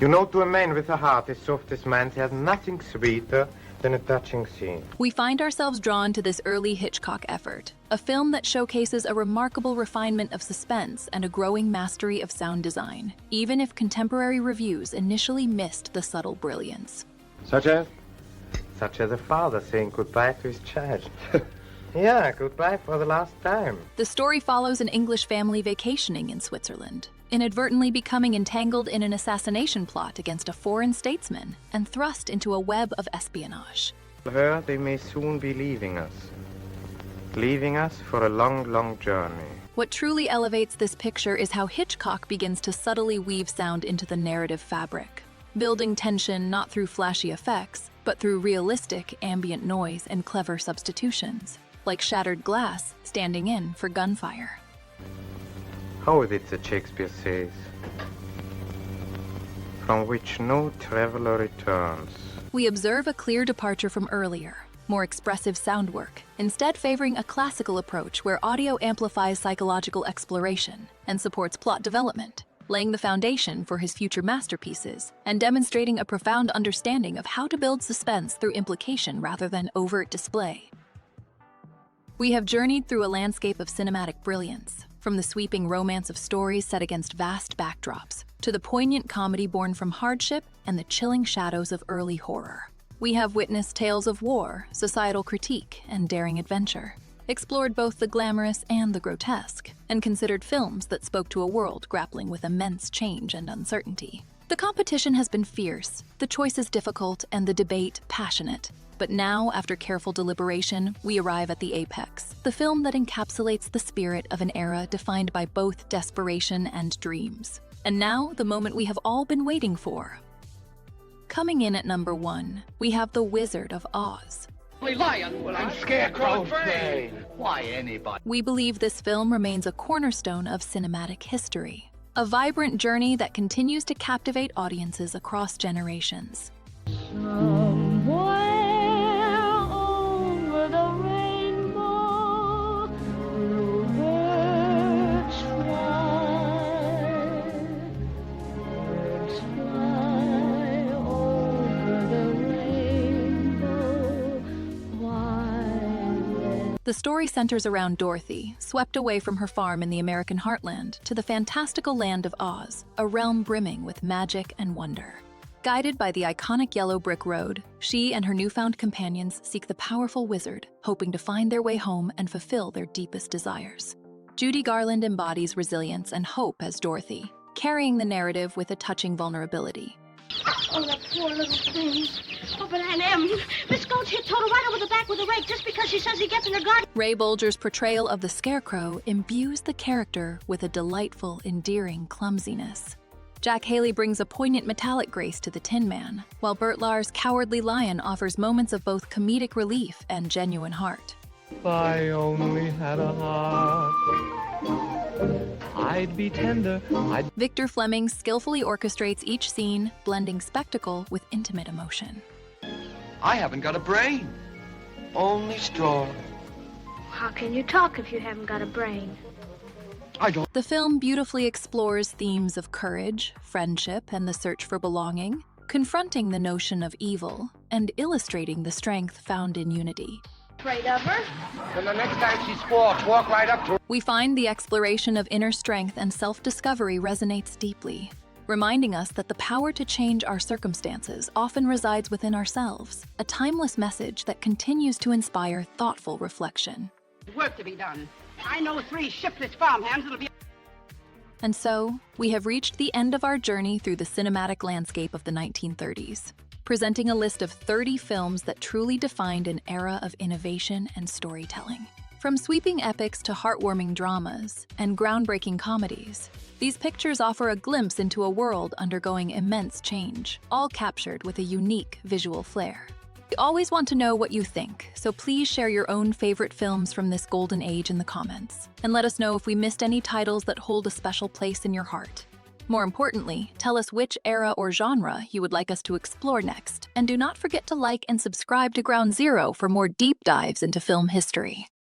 You know, to a man with a heart as soft as mine, there's nothing sweeter than a touching scene. We find ourselves drawn to this early Hitchcock effort, a film that showcases a remarkable refinement of suspense and a growing mastery of sound design, even if contemporary reviews initially missed the subtle brilliance. Such as a father saying goodbye to his child. Yeah, goodbye for the last time. The story follows an English family vacationing in Switzerland, inadvertently becoming entangled in an assassination plot against a foreign statesman and thrust into a web of espionage. Her, they may soon be leaving us for a long, long journey. What truly elevates this picture is how Hitchcock begins to subtly weave sound into the narrative fabric, building tension not through flashy effects, but through realistic ambient noise and clever substitutions, like shattered glass standing in for gunfire. How is it that Shakespeare says, from which no traveler returns? We observe a clear departure from earlier, more expressive sound work, instead favoring a classical approach where audio amplifies psychological exploration and supports plot development, laying the foundation for his future masterpieces and demonstrating a profound understanding of how to build suspense through implication rather than overt display. We have journeyed through a landscape of cinematic brilliance, from the sweeping romance of stories set against vast backdrops, to the poignant comedy born from hardship and the chilling shadows of early horror. We have witnessed tales of war, societal critique, and daring adventure, explored both the glamorous and the grotesque, and considered films that spoke to a world grappling with immense change and uncertainty. The competition has been fierce, the choices difficult, and the debate passionate. But now, after careful deliberation, we arrive at the apex, the film that encapsulates the spirit of an era defined by both desperation and dreams. And now, the moment we have all been waiting for. Coming in at number 1, we have The Wizard of Oz. Lion, well, I'm Scarecrow. Why anybody? We believe this film remains a cornerstone of cinematic history, a vibrant journey that continues to captivate audiences across generations. Over the rainbow, bluebirds fly. Birds fly over the rainbow. The story centers around Dorothy, swept away from her farm in the American heartland to the fantastical land of Oz, a realm brimming with magic and wonder. Guided by the iconic yellow brick road, she and her newfound companions seek the powerful wizard, hoping to find their way home and fulfill their deepest desires. Judy Garland embodies resilience and hope as Dorothy, carrying the narrative with a touching vulnerability. Oh, that poor little thing. Oh, but Aunt Em, Miss Goats hit Toto right over the back with a rake just because she says he gets in her garden. Ray Bolger's portrayal of the Scarecrow imbues the character with a delightful, endearing clumsiness. Jack Haley brings a poignant metallic grace to the Tin Man, while Bert Lahr's Cowardly Lion offers moments of both comedic relief and genuine heart. If I only had a heart, I'd be tender. Victor Fleming skillfully orchestrates each scene, blending spectacle with intimate emotion. I haven't got a brain, only straw. How can you talk if you haven't got a brain? The film beautifully explores themes of courage, friendship, and the search for belonging, confronting the notion of evil and illustrating the strength found in unity. Afraid of her? Then the next time she squawks, walk right up to her. We find the exploration of inner strength and self-discovery resonates deeply, reminding us that the power to change our circumstances often resides within ourselves, a timeless message that continues to inspire thoughtful reflection. Work to be done. I know 3 shiftless farmhands that'll be... And so, we have reached the end of our journey through the cinematic landscape of the 1930s, presenting a list of 30 films that truly defined an era of innovation and storytelling. From sweeping epics to heartwarming dramas and groundbreaking comedies, these pictures offer a glimpse into a world undergoing immense change, all captured with a unique visual flair. We always want to know what you think, so please share your own favorite films from this golden age in the comments, and let us know if we missed any titles that hold a special place in your heart. More importantly, tell us which era or genre you would like us to explore next, and do not forget to like and subscribe to Ground Zero for more deep dives into film history.